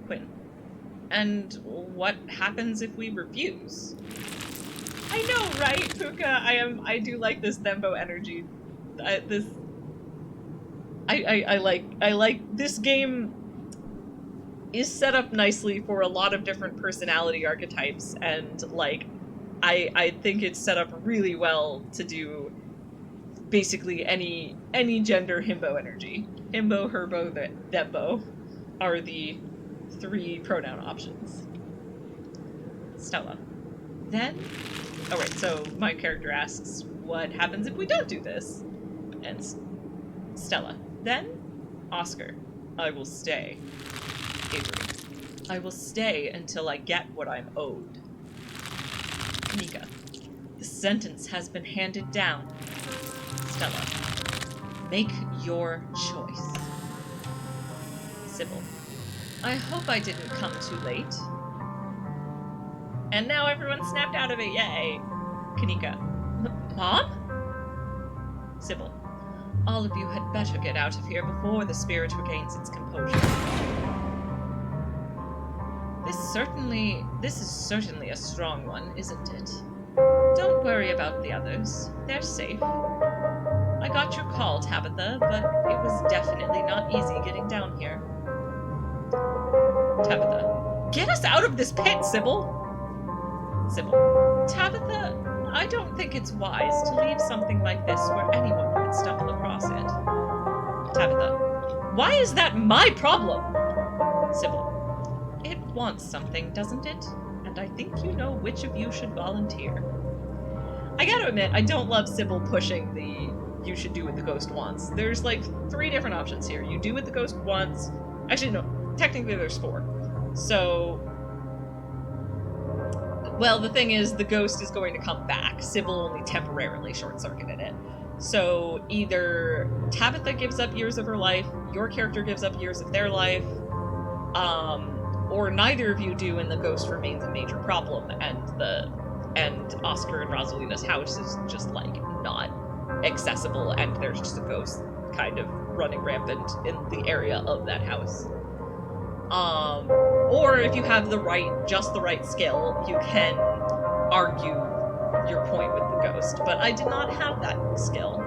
Quinn. And what happens if we refuse? I know, right, Puka? I do like this Thembo energy. I like this game is set up nicely for a lot of different personality archetypes, and like I think it's set up really well to do basically any gender himbo energy. Himbo, herbo, thembo are the 3 pronoun options. Stella. Then, oh right, so my character asks, what happens if we don't do this? And Stella. Then, Oscar. I will stay. Avery. I will stay until I get what I'm owed. Nika. The sentence has been handed down. Stella. Make your choice. Sybil. I hope I didn't come too late. And now everyone snapped out of it, yay! Kanika. Mom? Sybil. All of you had better get out of here before the spirit regains its composure. This is certainly a strong one, isn't it? Don't worry about the others. They're safe. I got your call, Tabitha, but it was definitely not easy getting down here. Tabitha. Get us out of this pit, Sybil! Sybil. Tabitha, I don't think it's wise to leave something like this where anyone could stumble across it. Tabitha. Why is that my problem? Sybil. It wants something, doesn't it? And I think you know which of you should volunteer. I gotta admit, I don't love Sybil pushing the you should do what the ghost wants. There's like 3 different options here. You do what the ghost wants. Actually, no. Technically, there's 4. So, well, the thing is, the ghost is going to come back. Sybil only temporarily short-circuited it. So, either Tabitha gives up years of her life, your character gives up years of their life, or neither of you do, and the ghost remains a major problem, and Oscar and Rosalina's house is just, like, not accessible, and there's just a ghost kind of running rampant in the area of that house. Or if you have just the right skill, you can argue your point with the ghost, but I did not have that skill.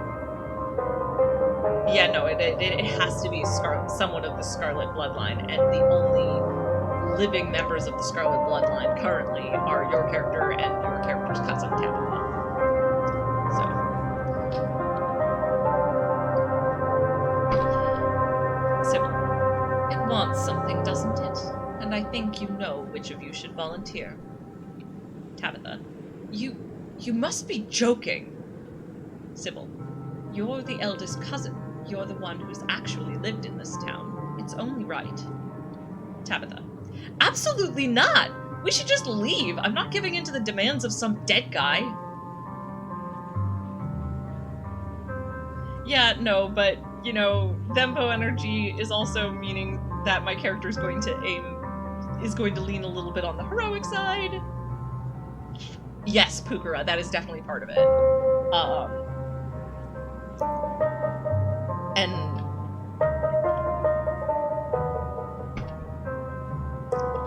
Yeah, no, it has to be someone of the Scarlet bloodline, and the only living members of the Scarlet bloodline currently are your character and your character's cousin, Tabitha. So. Sybil. It wants something, doesn't it? And I think you know which of you should volunteer. Tabitha. You must be joking. Sybil. You're the eldest cousin. You're the one who's actually lived in this town. It's only right. Tabitha. Absolutely not! We should just leave. I'm not giving in to the demands of some dead guy. Yeah, no, but, you know, Thembo energy is also meaning that my character is going to lean a little bit on the heroic side. Yes, Pukara, that is definitely part of it.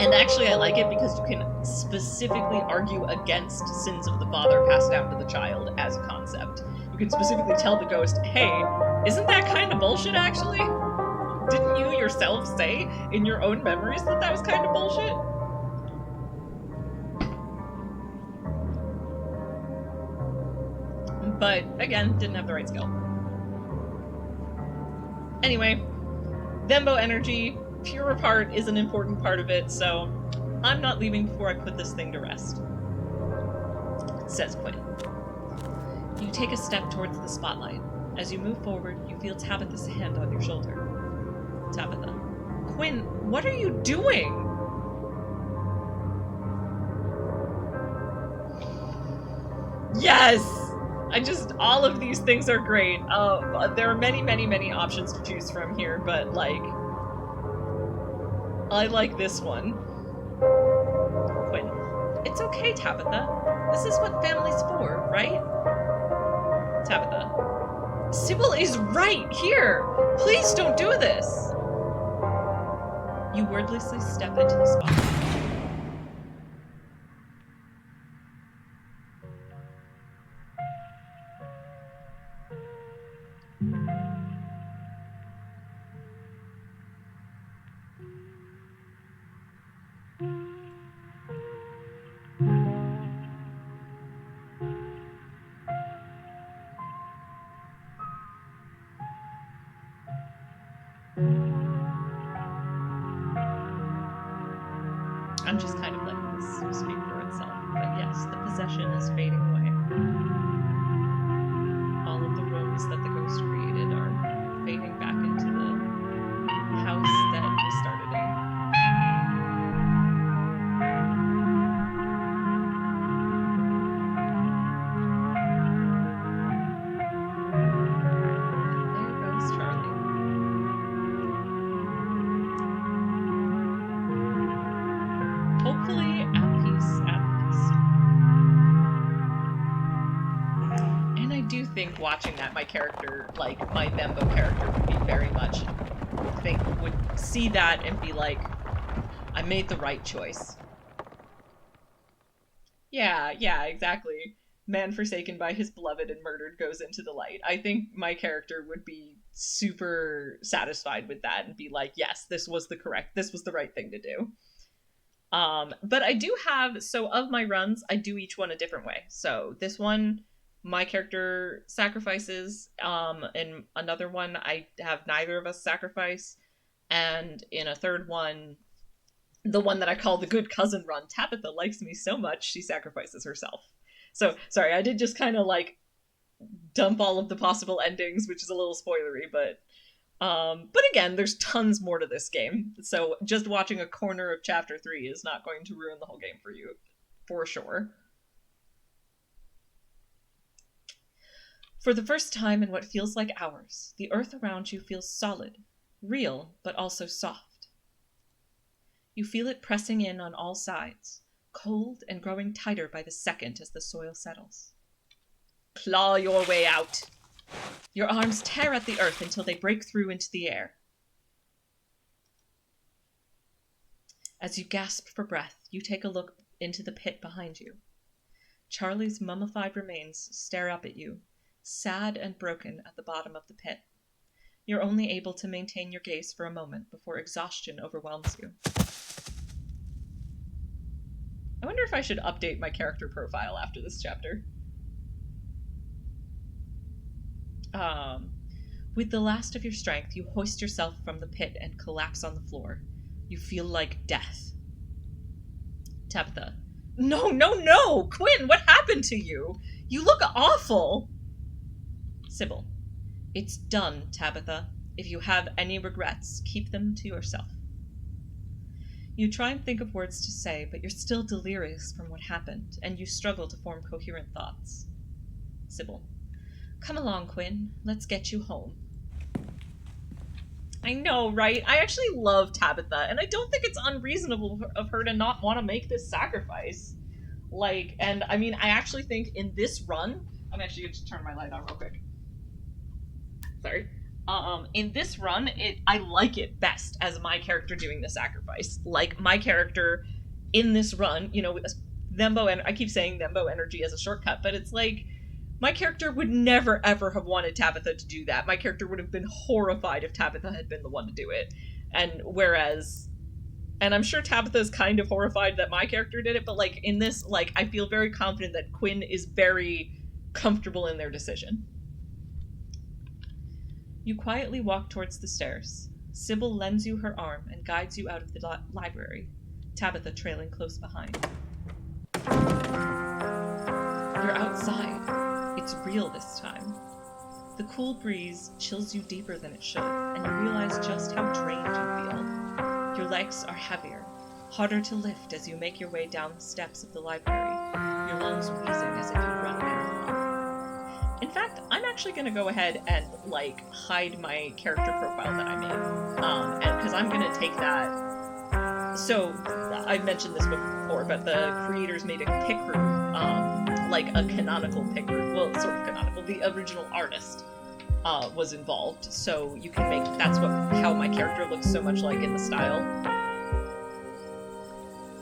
And actually I like it because you can specifically argue against sins of the father passed down to the child as a concept. You can specifically tell the ghost, hey, isn't that kind of bullshit actually? Didn't you yourself say in your own memories that that was kind of bullshit? But, again, didn't have the right skill. Anyway, Thembo energy, pure part is an important part of it, so I'm not leaving before I put this thing to rest. Says Quinn. You take a step towards the spotlight. As you move forward, you feel Tabitha's hand on your shoulder. Tabitha. Quinn, what are you doing? Yes! All of these things are great. There are many, many, many options to choose from here, but, like, I like this one. Quinn. It's okay, Tabitha. This is what family's for, right? Tabitha. Sybil is right here! Please don't do this! You wordlessly step into the spotlight. I'm just kind of letting this speak for itself. But yes, the possession is fading away. All of the rooms that the ghost created are fading back into the house that we started in. There goes Charlie. Hopefully at peace at last. And I do think watching that, my character, like my Thembo character, would be very much would see that and be like, I made the right choice. Yeah, exactly. Man forsaken by his beloved and murdered goes into the light. I think my character would be super satisfied with that and be like, yes, this was the right thing to do. But I do have, so of my runs, I do each one a different way. So this one, my character sacrifices. In another one, I have neither of us sacrifice. And in a third one, the one that I call the good cousin run, Tabitha likes me so much, she sacrifices herself. So, sorry, I did just kind of like dump all of the possible endings, which is a little spoilery, but again, there's tons more to this game. So just watching a corner of chapter 3 is not going to ruin the whole game for you, for sure. For the first time in what feels like hours, the earth around you feels solid, real, but also soft. You feel it pressing in on all sides, cold and growing tighter by the second as the soil settles. Claw your way out. Your arms tear at the earth until they break through into the air. As you gasp for breath, you take a look into the pit behind you. Charlie's mummified remains stare up at you, sad and broken at the bottom of the pit. You're only able to maintain your gaze for a moment before exhaustion overwhelms you. I wonder if I should update my character profile after this chapter. With the last of your strength, you hoist yourself from the pit and collapse on the floor. You feel like death. Tabitha. No! Quinn, what happened to you? You look awful! Sybil. It's done, Tabitha. If you have any regrets, keep them to yourself. You try and think of words to say, but you're still delirious from what happened, and you struggle to form coherent thoughts. Sybil. Come along, Quinn. Let's get you home. I know, right? I actually love Tabitha, and I don't think it's unreasonable of her to not want to make this sacrifice. Like, and I mean, I actually think in this run, I'm actually going to turn my light on real quick. Sorry. In this run, I like it best as my character doing the sacrifice. Like, my character in this run, you know, Thembo, and I keep saying Thembo energy as a shortcut, but it's like, my character would never ever have wanted Tabitha to do that. My character would have been horrified if Tabitha had been the one to do it. And whereas, and I'm sure Tabitha's kind of horrified that my character did it, but like in this, like, I feel very confident that Quinn is very comfortable in their decision. You quietly walk towards the stairs. Sybil lends you her arm and guides you out of the library, Tabitha trailing close behind. You're outside. It's real this time. The cool breeze chills you deeper than it should, and you realize just how drained you feel. Your legs are heavier, harder to lift as you make your way down the steps of the library, your lungs wheezing as if you run a marathon. In fact, I'm actually going to go ahead and, like, hide my character profile that I made, and because I'm going to take that. So, I mentioned this before, but the creators made a pick room, like a canonical pick room. Well, sort of canonical. The original artist was involved, so you can make, that's how my character looks so much like in the style.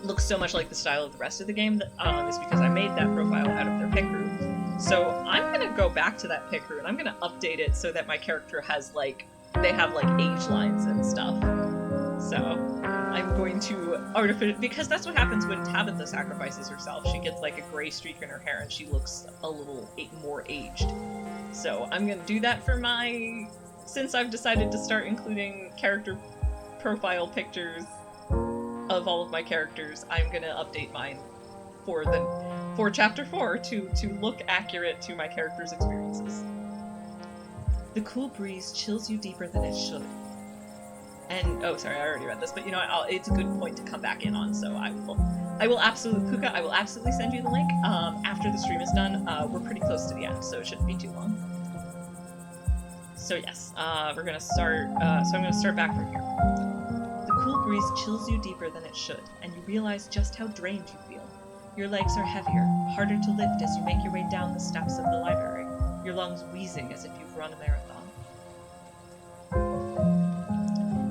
Looks so much like the style of the rest of the game, is because I made that profile out of their pick room. So I'm gonna go back to that pick room, and I'm gonna update it so that my character has, like, they have, like, age lines and stuff. So I'm going to because that's what happens when Tabitha sacrifices herself. She gets, like, a gray streak in her hair, and she looks a little more aged. So I'm gonna do that for my since I've decided to start including character profile pictures of all of my characters, I'm gonna update mine for chapter 4 to look accurate to my character's experiences. The cool breeze chills you deeper than it should. And, oh, sorry, I already read this, but you know what, it's a good point to come back in on, so I will absolutely, Puka, I will absolutely send you the link, after the stream is done. We're pretty close to the end, so it shouldn't be too long. So yes, we're gonna start, so I'm gonna start back from here. The cool breeze chills you deeper than it should, and you realize just how drained you feel. Your legs are heavier, harder to lift as you make your way down the steps of the library, your lungs wheezing as if you've run a marathon.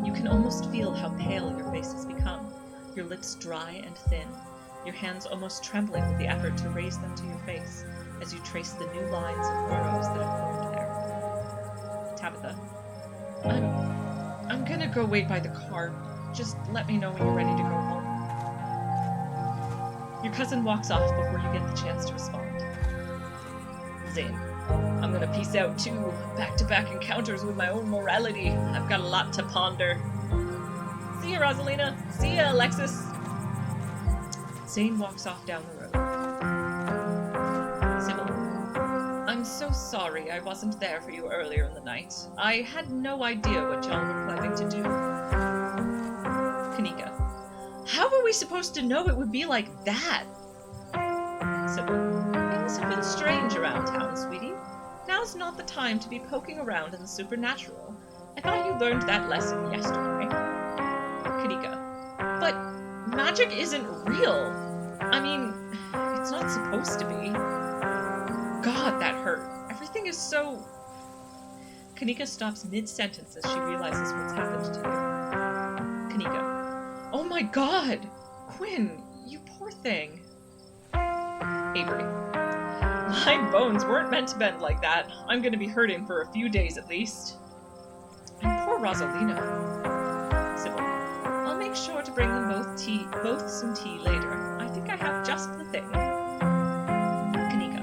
You can almost feel how pale your face has become, your lips dry and thin, your hands almost trembling with the effort to raise them to your face as you trace the new lines and furrows that have formed there. Tabitha. I'm gonna go wait by the car. Just let me know when you're ready to go home. Your cousin walks off before you get the chance to respond. Zane. I'm gonna peace out too. Back-to-back encounters with my own morality. I've got a lot to ponder. See ya, Rosalina. See ya, Alexis. Zane walks off down the road. Sybil. I'm so sorry I wasn't there for you earlier in the night. I had no idea what y'all were planning to do. Kanika. How were we supposed to know it would be like that? Sybil. Things have been strange around town, sweetie. Now's not the time to be poking around in the supernatural. I thought you learned that lesson yesterday. Kanika. But magic isn't real. I mean, it's not supposed to be. God, that hurt. Everything is so... Kanika stops mid-sentence as she realizes what's happened to you. Kanika. Oh my god! Quinn, you poor thing. Avery. My bones weren't meant to bend like that. I'm gonna be hurting for a few days at least. And poor Rosalina. Sybil. I'll make sure to bring them both some tea later. I think I have just the thing. Kanika.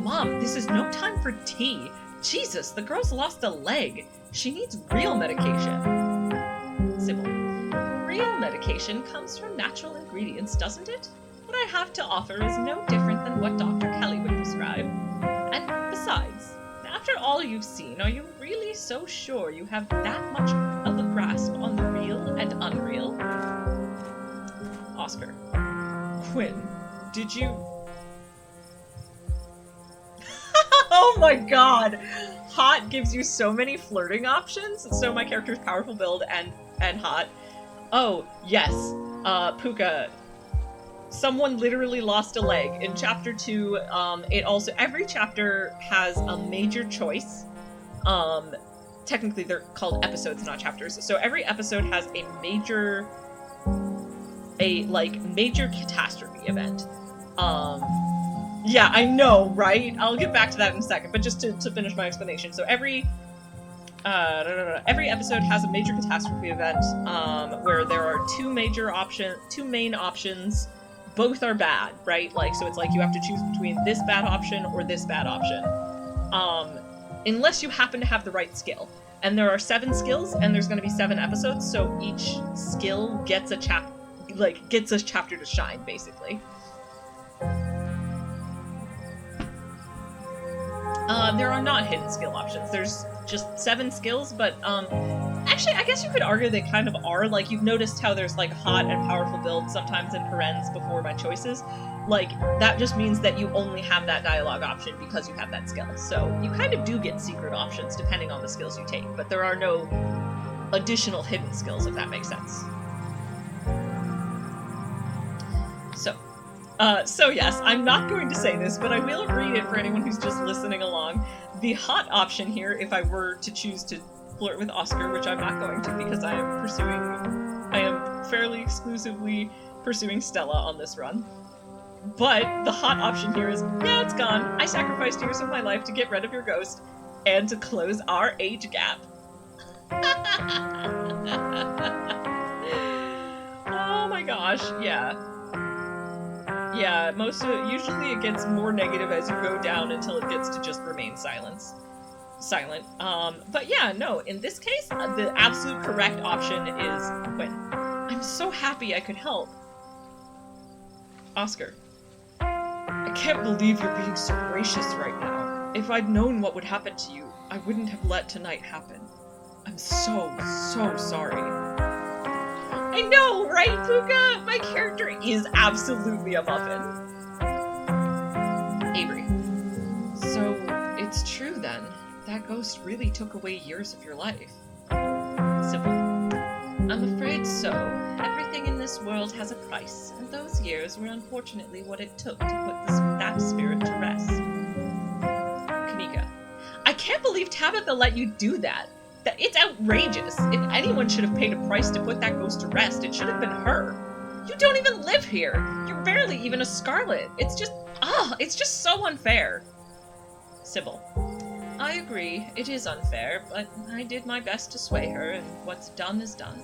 Mom, this is no time for tea. Jesus, the girl's lost a leg. She needs real medication. Sybil. Real medication comes from natural ingredients, doesn't it? What I have to offer is no different than what Dr. Kelly would prescribe. And besides, after all you've seen, are you really so sure you have that much of a grasp on the real and unreal? Oscar. Quinn, did you... Oh my god! Hot gives you so many flirting options. So my character's powerful build and hot. Oh, yes. Puka. Someone literally lost a leg. In chapter 2, it also... Every chapter has a major choice. Technically, they're called episodes, not chapters. So every episode has a major catastrophe event. Yeah, I know, right? I'll get back to that in a second, but just to finish my explanation. So every episode has a major catastrophe event, where there are two main options. Both are bad, right? So it's like you have to choose between this bad option or this bad option. Unless you happen to have the right skill. And there are 7 skills, and there's going to be 7 episodes, so each skill gets a chapter to shine, basically. There are not hidden skill options. There's just 7 skills, but, actually, I guess you could argue they kind of are. You've noticed how there's, hot and powerful builds sometimes in parens before my choices. That just means that you only have that dialogue option because you have that skill. So, you kind of do get secret options depending on the skills you take, but there are no additional hidden skills, if that makes sense. So yes, I'm not going to say this, but I will read it for anyone who's just listening along. The hot option here, if I were to choose to flirt with Oscar, which I'm not going to because I am fairly exclusively pursuing Stella on this run. But the hot option here is, yeah, it's gone. I sacrificed years of my life to get rid of your ghost and to close our age gap. Oh my gosh, yeah. Yeah, usually it gets more negative as you go down until it gets to just remain silence. silent. But yeah, no, in this case, the absolute correct option is Quinn. I'm so happy I could help. Oscar. I can't believe you're being so gracious right now. If I'd known what would happen to you, I wouldn't have let tonight happen. I'm so sorry. I know, right, Puka? My character is absolutely a muffin. Avery. So, it's true then. That ghost really took away years of your life. Sybil. I'm afraid so. Everything in this world has a price, and those years were unfortunately what it took to put that spirit to rest. Kanika. I can't believe Tabitha let you do that. It's outrageous. If anyone should have paid a price to put that ghost to rest, it should have been her. You don't even live here. You're barely even a Scarlet. It's just so unfair. Sybil. I agree, it is unfair, but I did my best to sway her, and what's done is done.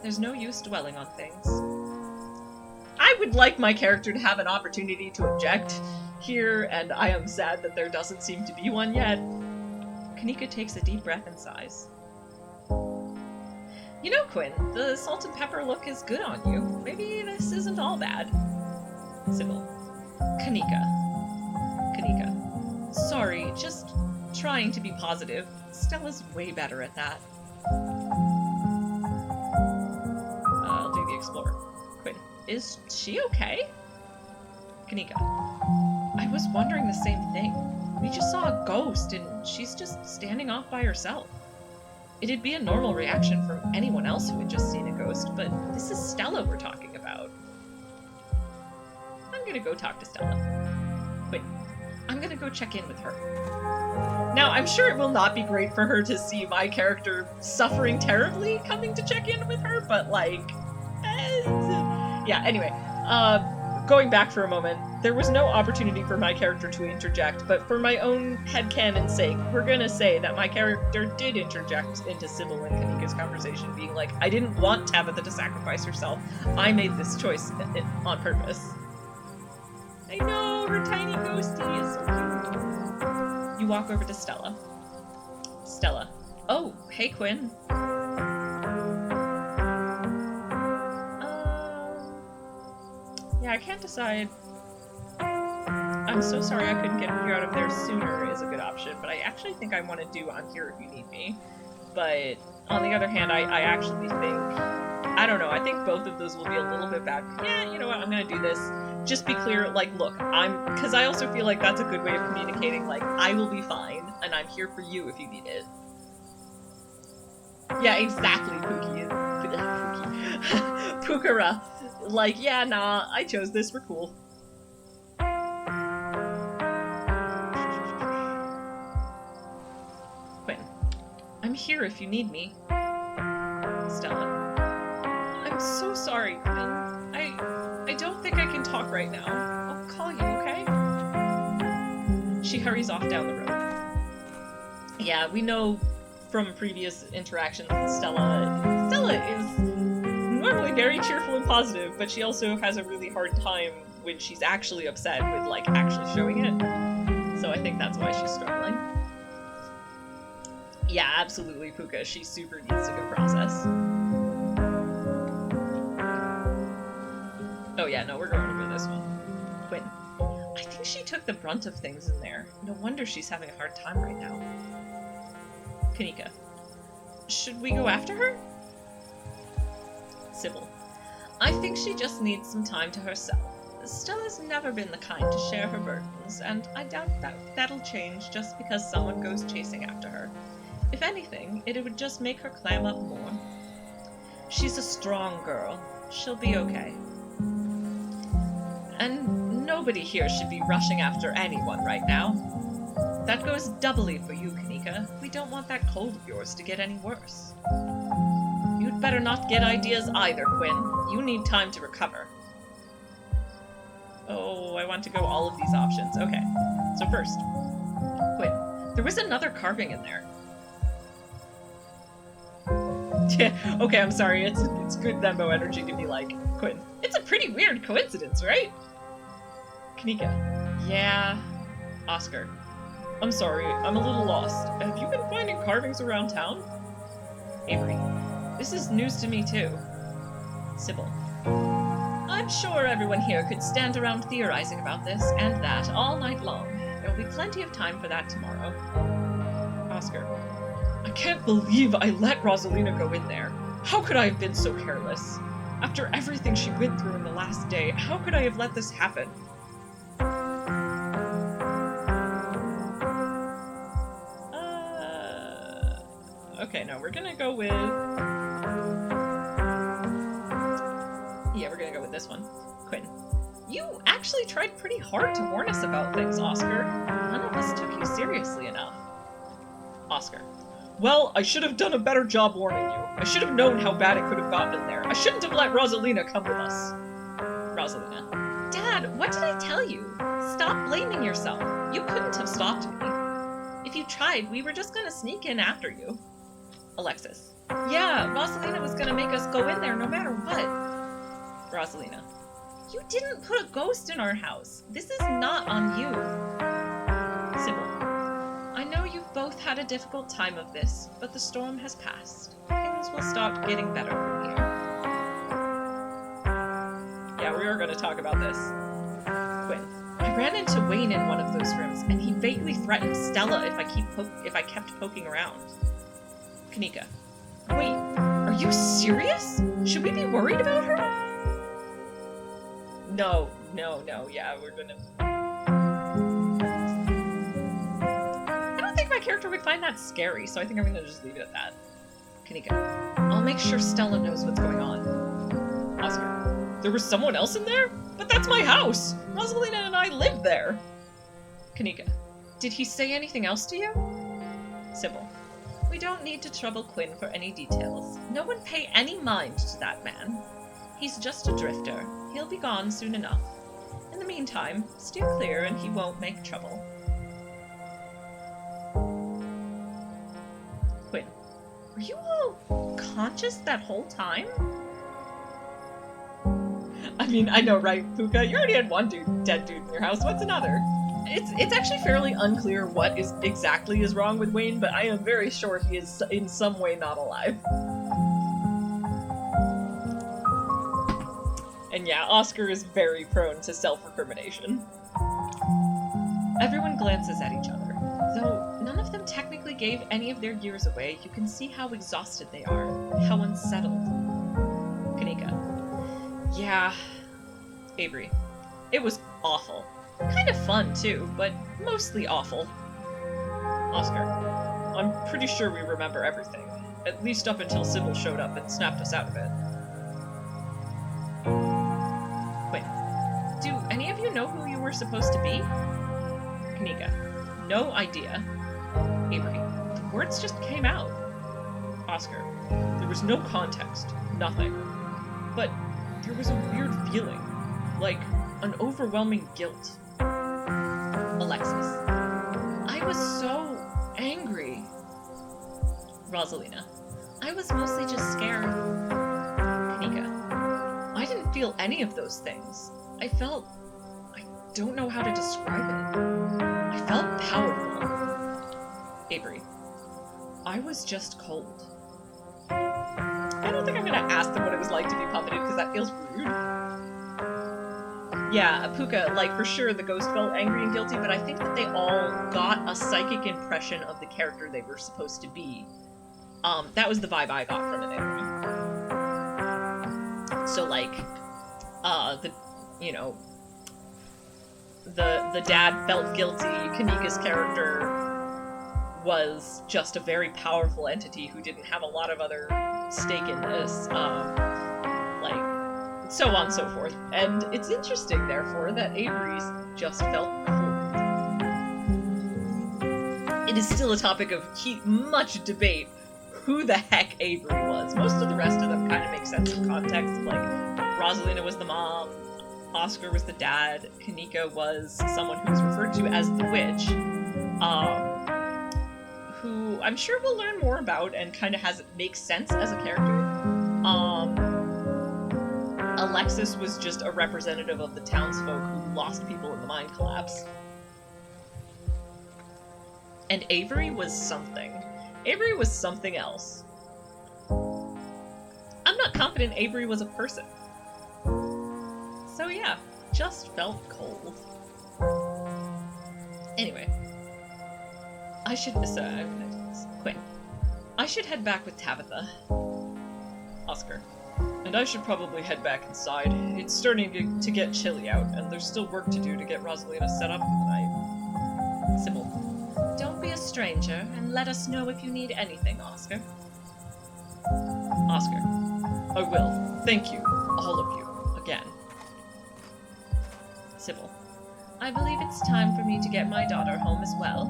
There's no use dwelling on things. I would like my character to have an opportunity to object here, and I am sad that there doesn't seem to be one yet. Kanika takes a deep breath and sighs. You know, Quinn, the salt and pepper look is good on you. Maybe this isn't all bad. Sybil. Kanika. Sorry, just trying to be positive. Stella's way better at that. I'll do the explorer. Quinn. Is she okay? Kanika. I was wondering the same thing. We just saw a ghost, and she's just standing off by herself. It'd be a normal reaction from anyone else who had just seen a ghost, but this is Stella we're talking about. I'm gonna go talk to Stella. Wait, I'm gonna go check in with her. Now, I'm sure it will not be great for her to see my character suffering terribly coming to check in with her, but like... yeah, anyway. Going back for a moment, there was no opportunity for my character to interject, but for my own headcanon's sake, we're gonna say that my character did interject into Sybil and Kanika's conversation, being like, I didn't want Tabitha to sacrifice herself. I made this choice on purpose. I know, her tiny ghostie is so cute. You walk over to Stella. Stella. Oh, hey Quinn. Yeah, I can't decide. I'm so sorry I couldn't get you out of there sooner is a good option, but I actually think I want to do I'm here if you need me. But on the other hand, I actually think, I don't know, I think both of those will be a little bit bad. Yeah, you know what, I'm going to do this. Just be clear, like, look, because I also feel like that's a good way of communicating, like, I will be fine, and I'm here for you if you need it. Yeah, exactly, Pookie. Pukara. Like, yeah, nah, I chose this, we're cool. Quinn. I'm here if you need me. Stella. I'm so sorry, Quinn. I don't think I can talk right now. I'll call you, okay? She hurries off down the road. Yeah, we know from previous interactions with Stella is normally very cheerful and positive, but she also has a really hard time when she's actually upset with, like, actually showing it. So I think that's why she's struggling. Yeah, absolutely, Puka. She super needs a good process. Oh yeah, no, we're going over this one. Quinn. I think she took the brunt of things in there. No wonder she's having a hard time right now. Kanika. Should we go after her? Sybil. I think she just needs some time to herself. Stella's never been the kind to share her burdens, and I doubt that'll change just because someone goes chasing after her. If anything, it would just make her clam up more. She's a strong girl. She'll be okay. And nobody here should be rushing after anyone right now. That goes doubly for you, Kanika. We don't want that cold of yours to get any worse. You'd better not get ideas either, Quinn. You need time to recover. Oh, I want to go all of these options. Okay. So first, Quinn. There was another carving in there. Yeah, okay, I'm sorry. It's good Thembo energy to be like, Quinn. It's a pretty weird coincidence, right? Kanika. Yeah. Oscar. I'm sorry, I'm a little lost. Have you been finding carvings around town? Avery. This is news to me too. Sybil. I'm sure everyone here could stand around theorizing about this and that all night long. There will be plenty of time for that tomorrow. Oscar. I can't believe I let Rosalina go in there. How could I have been so careless? After everything she went through in the last day, how could I have let this happen? Okay, no, we're gonna go with... Yeah, we're gonna go with this one. Quinn. You actually tried pretty hard to warn us about things, Oscar. None of us took you seriously enough. Oscar. Well, I should have done a better job warning you. I should have known how bad it could have gotten in there. I shouldn't have let Rosalina come with us. Rosalina. Dad, what did I tell you? Stop blaming yourself. You couldn't have stopped me. If you tried, we were just gonna sneak in after you. Alexis. Yeah, Rosalina was gonna make us go in there no matter what. Rosalina. You didn't put a ghost in our house. This is not on you. Sybil. I know you've both had a difficult time of this, but the storm has passed. Things will start getting better from here. Yeah, we are going to talk about this. Quinn. I ran into Wayne in one of those rooms, and he vaguely threatened Stella if I kept poking around. Kanika. Wait, are you serious? Should we be worried about her? No, yeah, we're gonna... I don't think my character would find that scary, so I think I'm gonna just leave it at that. Kanika. I'll make sure Stella knows what's going on. Oscar. There was someone else in there? But that's my house! Rosalina and I live there! Kanika. Did he say anything else to you? Sybil. We don't need to trouble Quinn for any details. No one pay any mind to that man. He's just a drifter. He'll be gone soon enough. In the meantime, steer clear and he won't make trouble. Quinn. Were you all conscious that whole time? I mean, I know, right, Puka? You already had one dead dude in your house. What's another? It's actually fairly unclear what exactly is wrong with Wayne, but I am very sure he is in some way not alive. And yeah, Oscar is very prone to self-recrimination. Everyone glances at each other. Though none of them technically gave any of their years away, you can see how exhausted they are, how unsettled. Kanika. Yeah. Avery. It was awful. Kind of fun, too, but mostly awful. Oscar. I'm pretty sure we remember everything. At least up until Sybil showed up and snapped us out of it. Quinn. Do any of you know who you were supposed to be? Kanika. No idea. Avery. The words just came out. Oscar. There was no context. Nothing. But there was a weird feeling. Like an overwhelming guilt. Alexis. I was so angry. Rosalina. I was mostly just scared. Kanika. I didn't feel any of those things. I don't know how to describe it. I felt powerful. Avery. I was just cold. I don't think I'm gonna ask them what it was like to be puppeted because that feels rude. Yeah, Puka, like, for sure the ghost felt angry and guilty, but I think that they all got a psychic impression of the character they were supposed to be. That was the vibe I got from it anyway. So, like, the dad felt guilty, Kanika's character was just a very powerful entity who didn't have a lot of other stake in this, so on and so forth. And it's interesting, therefore, that Avery's just felt cold. It is still a topic of much debate who the heck Avery was. Most of the rest of them kind of make sense in context. Like, Rosalina was the mom, Oscar was the dad, Kanika was someone who was referred to as the witch, who I'm sure we'll learn more about and kind of makes sense as a character. Alexis was just a representative of the townsfolk who lost people in the mine collapse. And Avery was something. Avery was something else. I'm not confident Avery was a person. So yeah, just felt cold. Anyway. Quinn. I should head back with Tabitha. Oscar. And I should probably head back inside. It's starting to get chilly out, and there's still work to do to get Rosalina set up for the night. Sybil. Don't be a stranger, and let us know if you need anything, Oscar. Oscar. I will. Thank you, all of you, again. Sybil. I believe it's time for me to get my daughter home as well.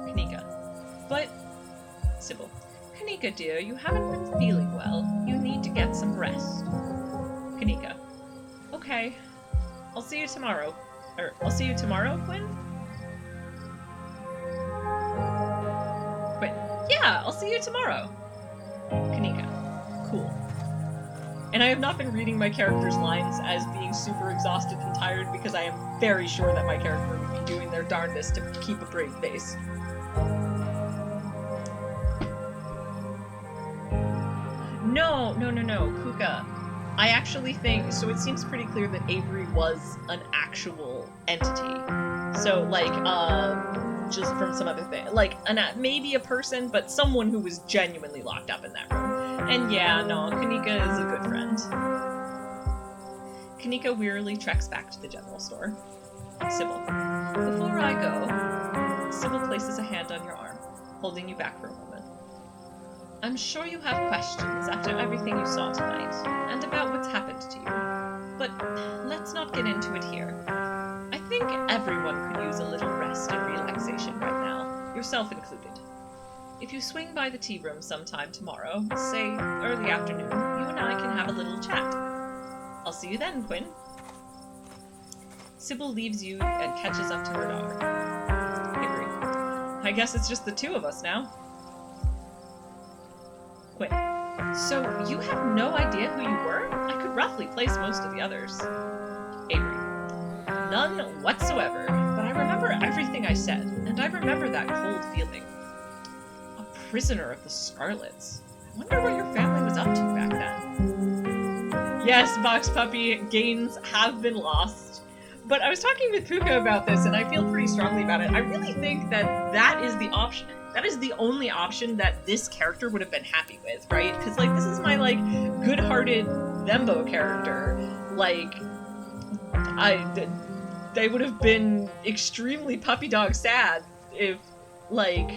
Kanika. But... Sybil. Kanika, dear, you haven't been feeling well. You need to get some rest. Kanika. Okay. I'll see you tomorrow. I'll see you tomorrow, Quinn? Quinn. Yeah, I'll see you tomorrow. Kanika. Cool. And I have not been reading my character's lines as being super exhausted and tired because I am very sure that my character would be doing their darndest to keep a brave face. No, Kuka. I actually think, so it seems pretty clear that Avery was an actual entity. So, like, just from some other thing. Like, maybe a person, but someone who was genuinely locked up in that room. And yeah, no, Kanika is a good friend. Kanika wearily treks back to the general store. Sybil. Before I go, Sybil places a hand on your arm, holding you back for a moment. I'm sure you have questions after everything you saw tonight, and about what's happened to you. But let's not get into it here. I think everyone could use a little rest and relaxation right now, yourself included. If you swing by the tea room sometime tomorrow, say early afternoon, you and I can have a little chat. I'll see you then, Quinn. Sybil leaves you and catches up to her daughter. Avery. I guess it's just the two of us now. Quinn. So, you have no idea who you were? I could roughly place most of the others. Avery. None whatsoever, but I remember everything I said, and I remember that cold feeling. A prisoner of the Scarlets. I wonder what your family was up to back then. Yes, Box Puppy, gains have been lost. But I was talking with Puka about this, and I feel pretty strongly about it. I really think that that is the option. That is the only option that this character would have been happy with, right? Because, like, this is my, like, good-hearted Thembo character. Like, they would have been extremely puppy dog sad if, like,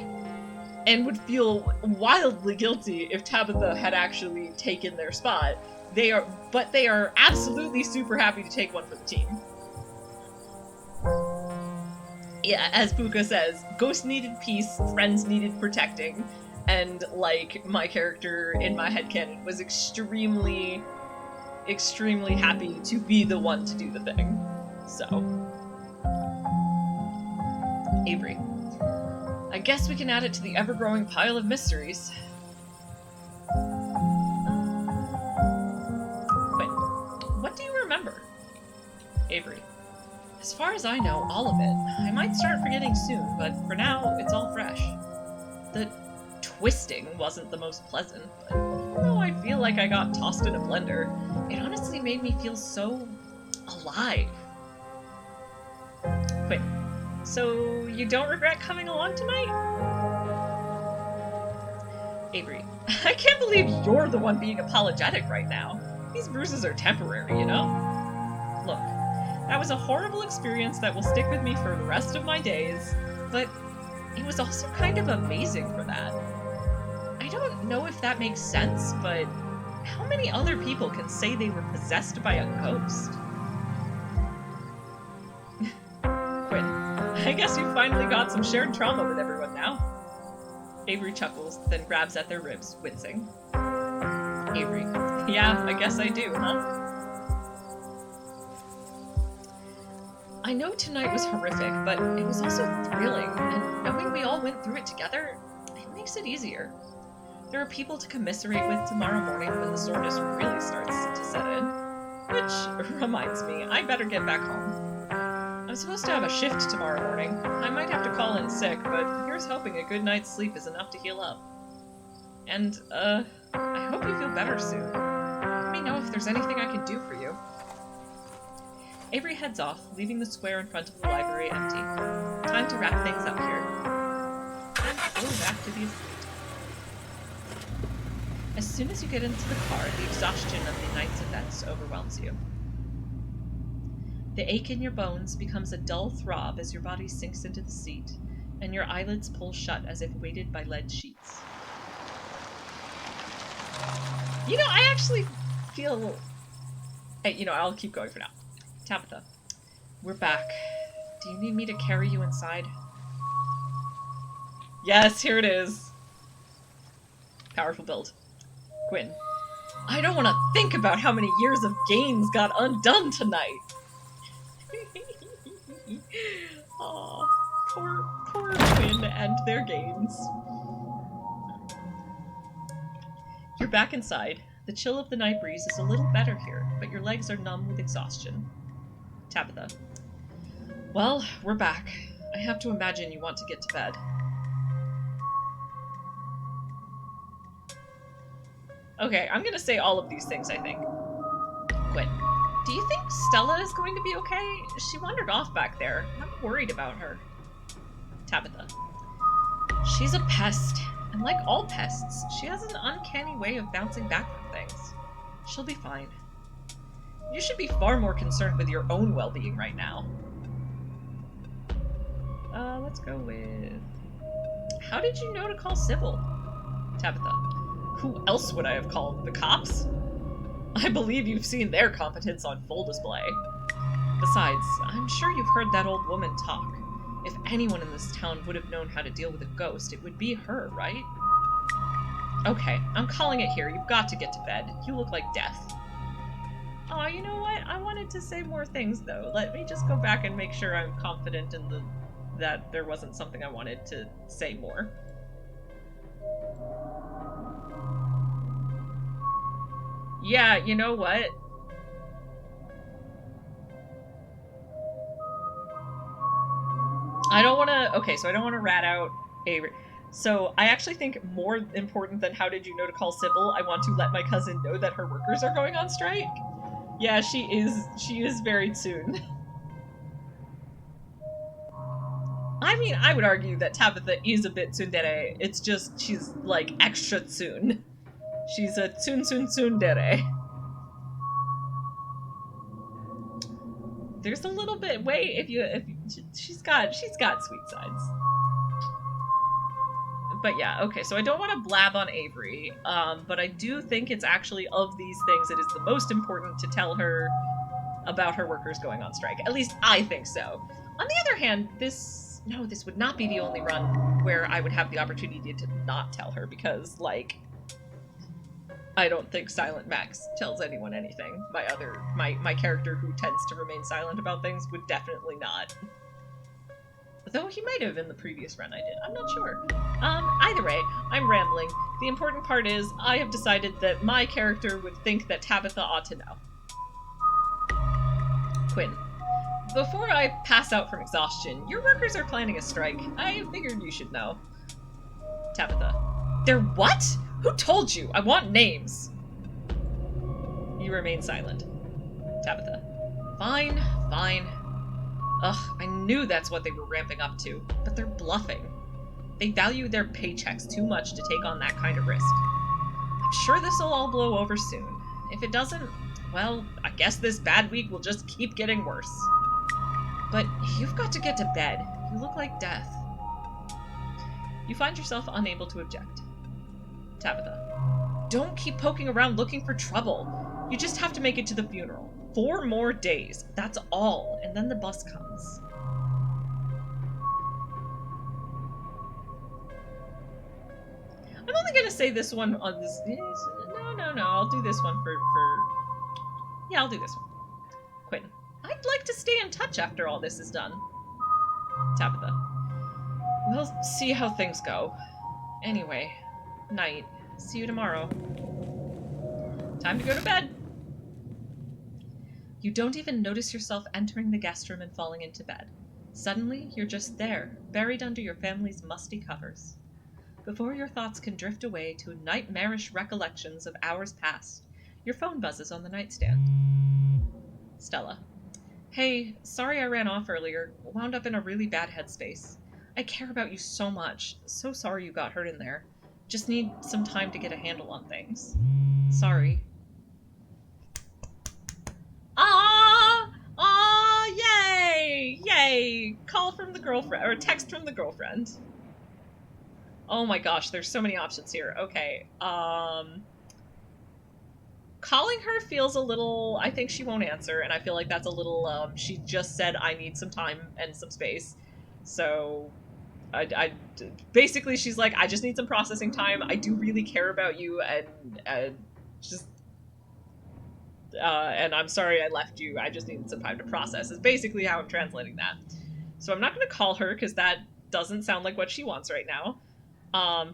and would feel wildly guilty if Tabitha had actually taken their spot. They are absolutely super happy to take one for the team. Yeah, as Puka says, ghosts needed peace, friends needed protecting, and, like, my character in my headcanon was extremely, extremely happy to be the one to do the thing. So. Avery. I guess we can add it to the ever-growing pile of mysteries. Quinn. What do you remember? Avery. As far as I know, all of it. I might start forgetting soon, but for now, it's all fresh. The twisting wasn't the most pleasant, but even though I feel like I got tossed in a blender, it honestly made me feel so alive. Quinn. So, you don't regret coming along tonight? Avery. I can't believe you're the one being apologetic right now. These bruises are temporary, you know? Look. That was a horrible experience that will stick with me for the rest of my days, but it was also kind of amazing for that. I don't know if that makes sense, but how many other people can say they were possessed by a ghost? Quinn. I guess you finally got some shared trauma with everyone now. Avery chuckles, then grabs at their ribs, wincing. Avery. Yeah, I guess I do, huh? I know tonight was horrific, but it was also thrilling, and knowing we all went through it together, it makes it easier. There are people to commiserate with tomorrow morning when the soreness really starts to set in. Which reminds me, I better get back home. I'm supposed to have a shift tomorrow morning. I might have to call in sick, but here's hoping a good night's sleep is enough to heal up. And, I hope you feel better soon. Let me know if there's anything I can do for you. Avery heads off, leaving the square in front of the library empty. Time to wrap things up here. And go back to the estate. As soon as you get into the car, the exhaustion of the night's events overwhelms you. The ache in your bones becomes a dull throb as your body sinks into the seat, and your eyelids pull shut as if weighted by lead sheets. You know, I actually feel... Hey, I'll keep going for now. Tabitha, we're back. Do you need me to carry you inside? Yes, here it is. Powerful build. Gwyn, I don't want to think about how many years of gains got undone tonight. Aw, poor Gwyn and their gains. You're back inside. The chill of the night breeze is a little better here, but your legs are numb with exhaustion. Tabitha. Well, we're back. I have to imagine you want to get to bed. Okay, I'm gonna say all of these things, I think. Gwyn, do you think Stella is going to be okay? She wandered off back there. I'm worried about her. Tabitha. She's a pest, and like all pests, she has an uncanny way of bouncing back from things. She'll be fine. You should be far more concerned with your own well-being right now. Let's go with... How did you know to call Sybil? Tabitha. Who else would I have called? The cops? I believe you've seen their competence on full display. Besides, I'm sure you've heard that old woman talk. If anyone in this town would have known how to deal with a ghost, it would be her, right? Okay, I'm calling it here. You've got to get to bed. You look like death. Aw, you know what? I wanted to say more things, though. Let me just go back and make sure I'm confident in that there wasn't something I wanted to say more. Yeah, you know what? I don't want to... Okay, so I don't want to rat out Avery. So I actually think more important than how did you know to call Sybil, I want to let my cousin know that her workers are going on strike. Yeah, she is very soon. I mean, I would argue that Tabitha is a bit tsundere. It's just, she's, like, extra tsun. She's a tsundere. There's a little bit, she's got sweet sides. But yeah, okay, so I don't want to blab on Avery, but I do think it's actually of these things it is the most important to tell her about her workers going on strike. At least I think so. On the other hand, this would not be the only run where I would have the opportunity to not tell her, because, like, I don't think Silent Max tells anyone anything. My character who tends to remain silent about things would definitely not. Though he might have in the previous run I did. I'm not sure. Either way, I'm rambling. The important part is, I have decided that my character would think that Tabitha ought to know. Quinn. Before I pass out from exhaustion, your workers are planning a strike. I figured you should know. Tabitha. They're what? Who told you? I want names. You remain silent. Tabitha. Fine, fine. Ugh, I knew that's what they were ramping up to, but they're bluffing. They value their paychecks too much to take on that kind of risk. I'm sure this'll all blow over soon. If it doesn't, well, I guess this bad week will just keep getting worse. But you've got to get to bed. You look like death. You find yourself unable to object. Tabitha. Don't keep poking around looking for trouble. You just have to make it to the funeral. 4 more days. That's all. And then the bus comes. I'm only going to say this one on this... No. I'll do this one for... Yeah, I'll do this one. Quinn. I'd like to stay in touch after all this is done. Tabitha. We'll see how things go. Anyway, night. See you tomorrow. Time to go to bed. You don't even notice yourself entering the guest room and falling into bed. Suddenly, you're just there, buried under your family's musty covers. Before your thoughts can drift away to nightmarish recollections of hours past, your phone buzzes on the nightstand. Stella. Hey, sorry I ran off earlier. Wound up in a really bad headspace. I care about you so much. So sorry you got hurt in there. Just need some time to get a handle on things. Sorry. Yay! Yay! Call from the girlfriend, or text from the girlfriend. Oh my gosh, there's so many options here. Okay, calling her feels a little, I think she won't answer, and I feel like that's a little, she just said I need some time and some space. So, basically she's like, I just need some processing time. I do really care about you, and I'm sorry I left you. I just needed some time to process, is basically how I'm translating that. So I'm not going to call her, because that doesn't sound like what she wants right now.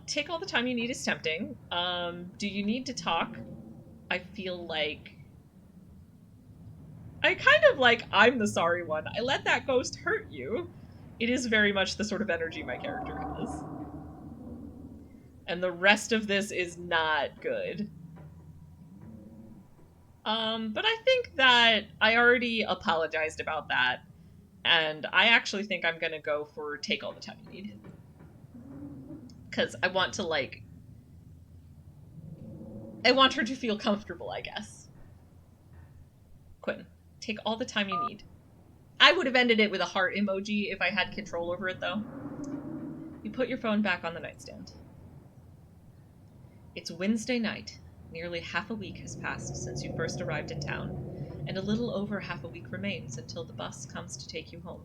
Take all the time you need is tempting. Do you need to talk? I feel like... I'm the sorry one. I let that ghost hurt you. It is very much the sort of energy my character has. And the rest of this is not good. But I think that I already apologized about that, and I actually think I'm gonna go for take all the time you need. Because I want to, like... I want her to feel comfortable, I guess. Quinn, take all the time you need. I would have ended it with a heart emoji if I had control over it, though. You put your phone back on the nightstand. It's Wednesday night. Nearly half a week has passed since you first arrived in town, and a little over half a week remains until the bus comes to take you home.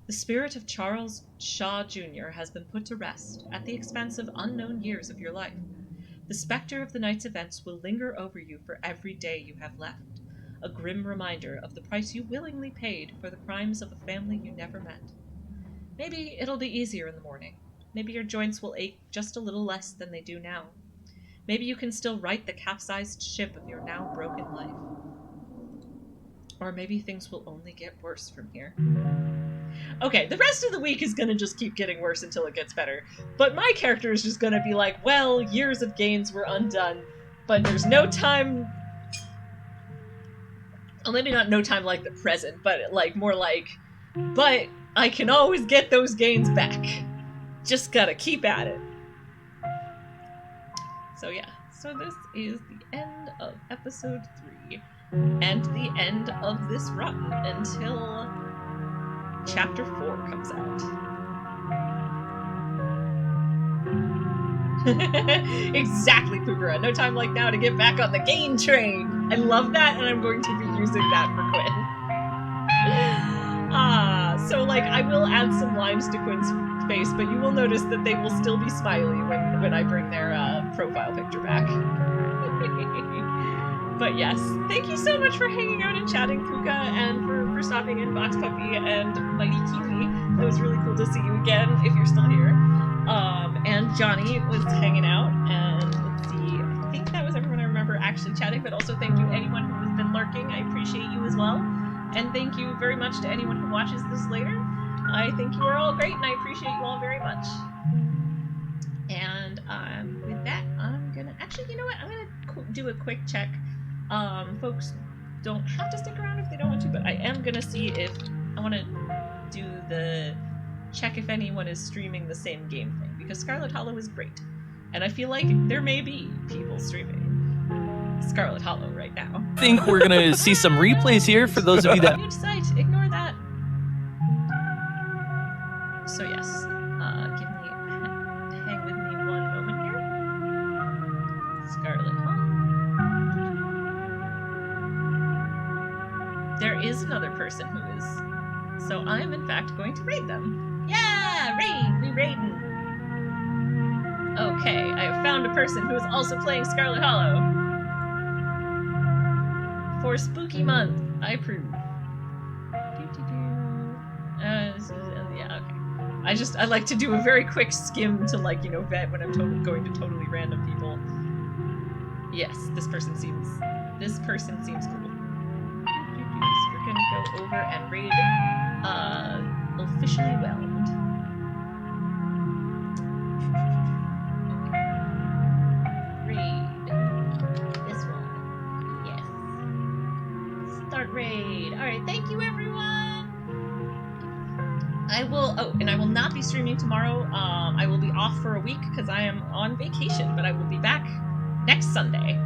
The spirit of Charles Shaw Jr. has been put to rest at the expense of unknown years of your life. The specter of the night's events will linger over you for every day you have left, a grim reminder of the price you willingly paid for the crimes of a family you never met. Maybe it'll be easier in the morning. Maybe your joints will ache just a little less than they do now. Maybe you can still right the capsized ship of your now broken life. Or maybe things will only get worse from here. Okay, the rest of the week is gonna just keep getting worse until it gets better. But my character is just gonna be like, well, years of gains were undone, but there's no time... Well, maybe not no time like the present, but like more like, but I can always get those gains back. Just gotta keep at it. So yeah, so this is the end of episode 3, and the end of this run until chapter 4 comes out. Exactly, Pukura. No time like now to get back on the gain train. I love that, and I'm going to be using that for Quinn. So like I will add some lines to Quinn's face, but you will notice that they will still be smiley when I bring their profile picture back. But yes, thank you so much for hanging out and chatting, Puka, and for stopping in, Box Puppy and Mighty Kiwi. It was really cool to see you again, if you're still here. And Johnny was hanging out, and let's see, I think that was everyone I remember actually chatting, but also thank you anyone who has been lurking. I appreciate you as well. And thank you very much to anyone who watches this later. I think you are all great, and I appreciate you all very much. And with that, I'm gonna... Actually, you know what? I'm gonna do a quick check. Folks don't have to stick around if they don't want to, but I am gonna see if... I want to do the... check if anyone is streaming the same game thing, because Scarlet Hollow is great. And I feel like there may be people streaming Scarlet Hollow right now. I think we're gonna see some replays here for those of you that... Huge site, ignore that. So yes, hang with me one moment here. Scarlet Hollow. There is another person who is, so I'm in fact going to raid them. Yeah, raid, we raiding. Okay, I have found a person who is also playing Scarlet Hollow. For Spooky Month, I approve. Yeah, okay. I like to do a very quick skim to, like, you know, vet when I'm going to totally random people. Yes, this person seems cool. gonna go over and raid Officially Whelmed. Raid. This one. Yes. Start raid. Alright, thank you everyone! I will not be streaming tomorrow. I will be off for a week because I am on vacation, but I will be back next Sunday.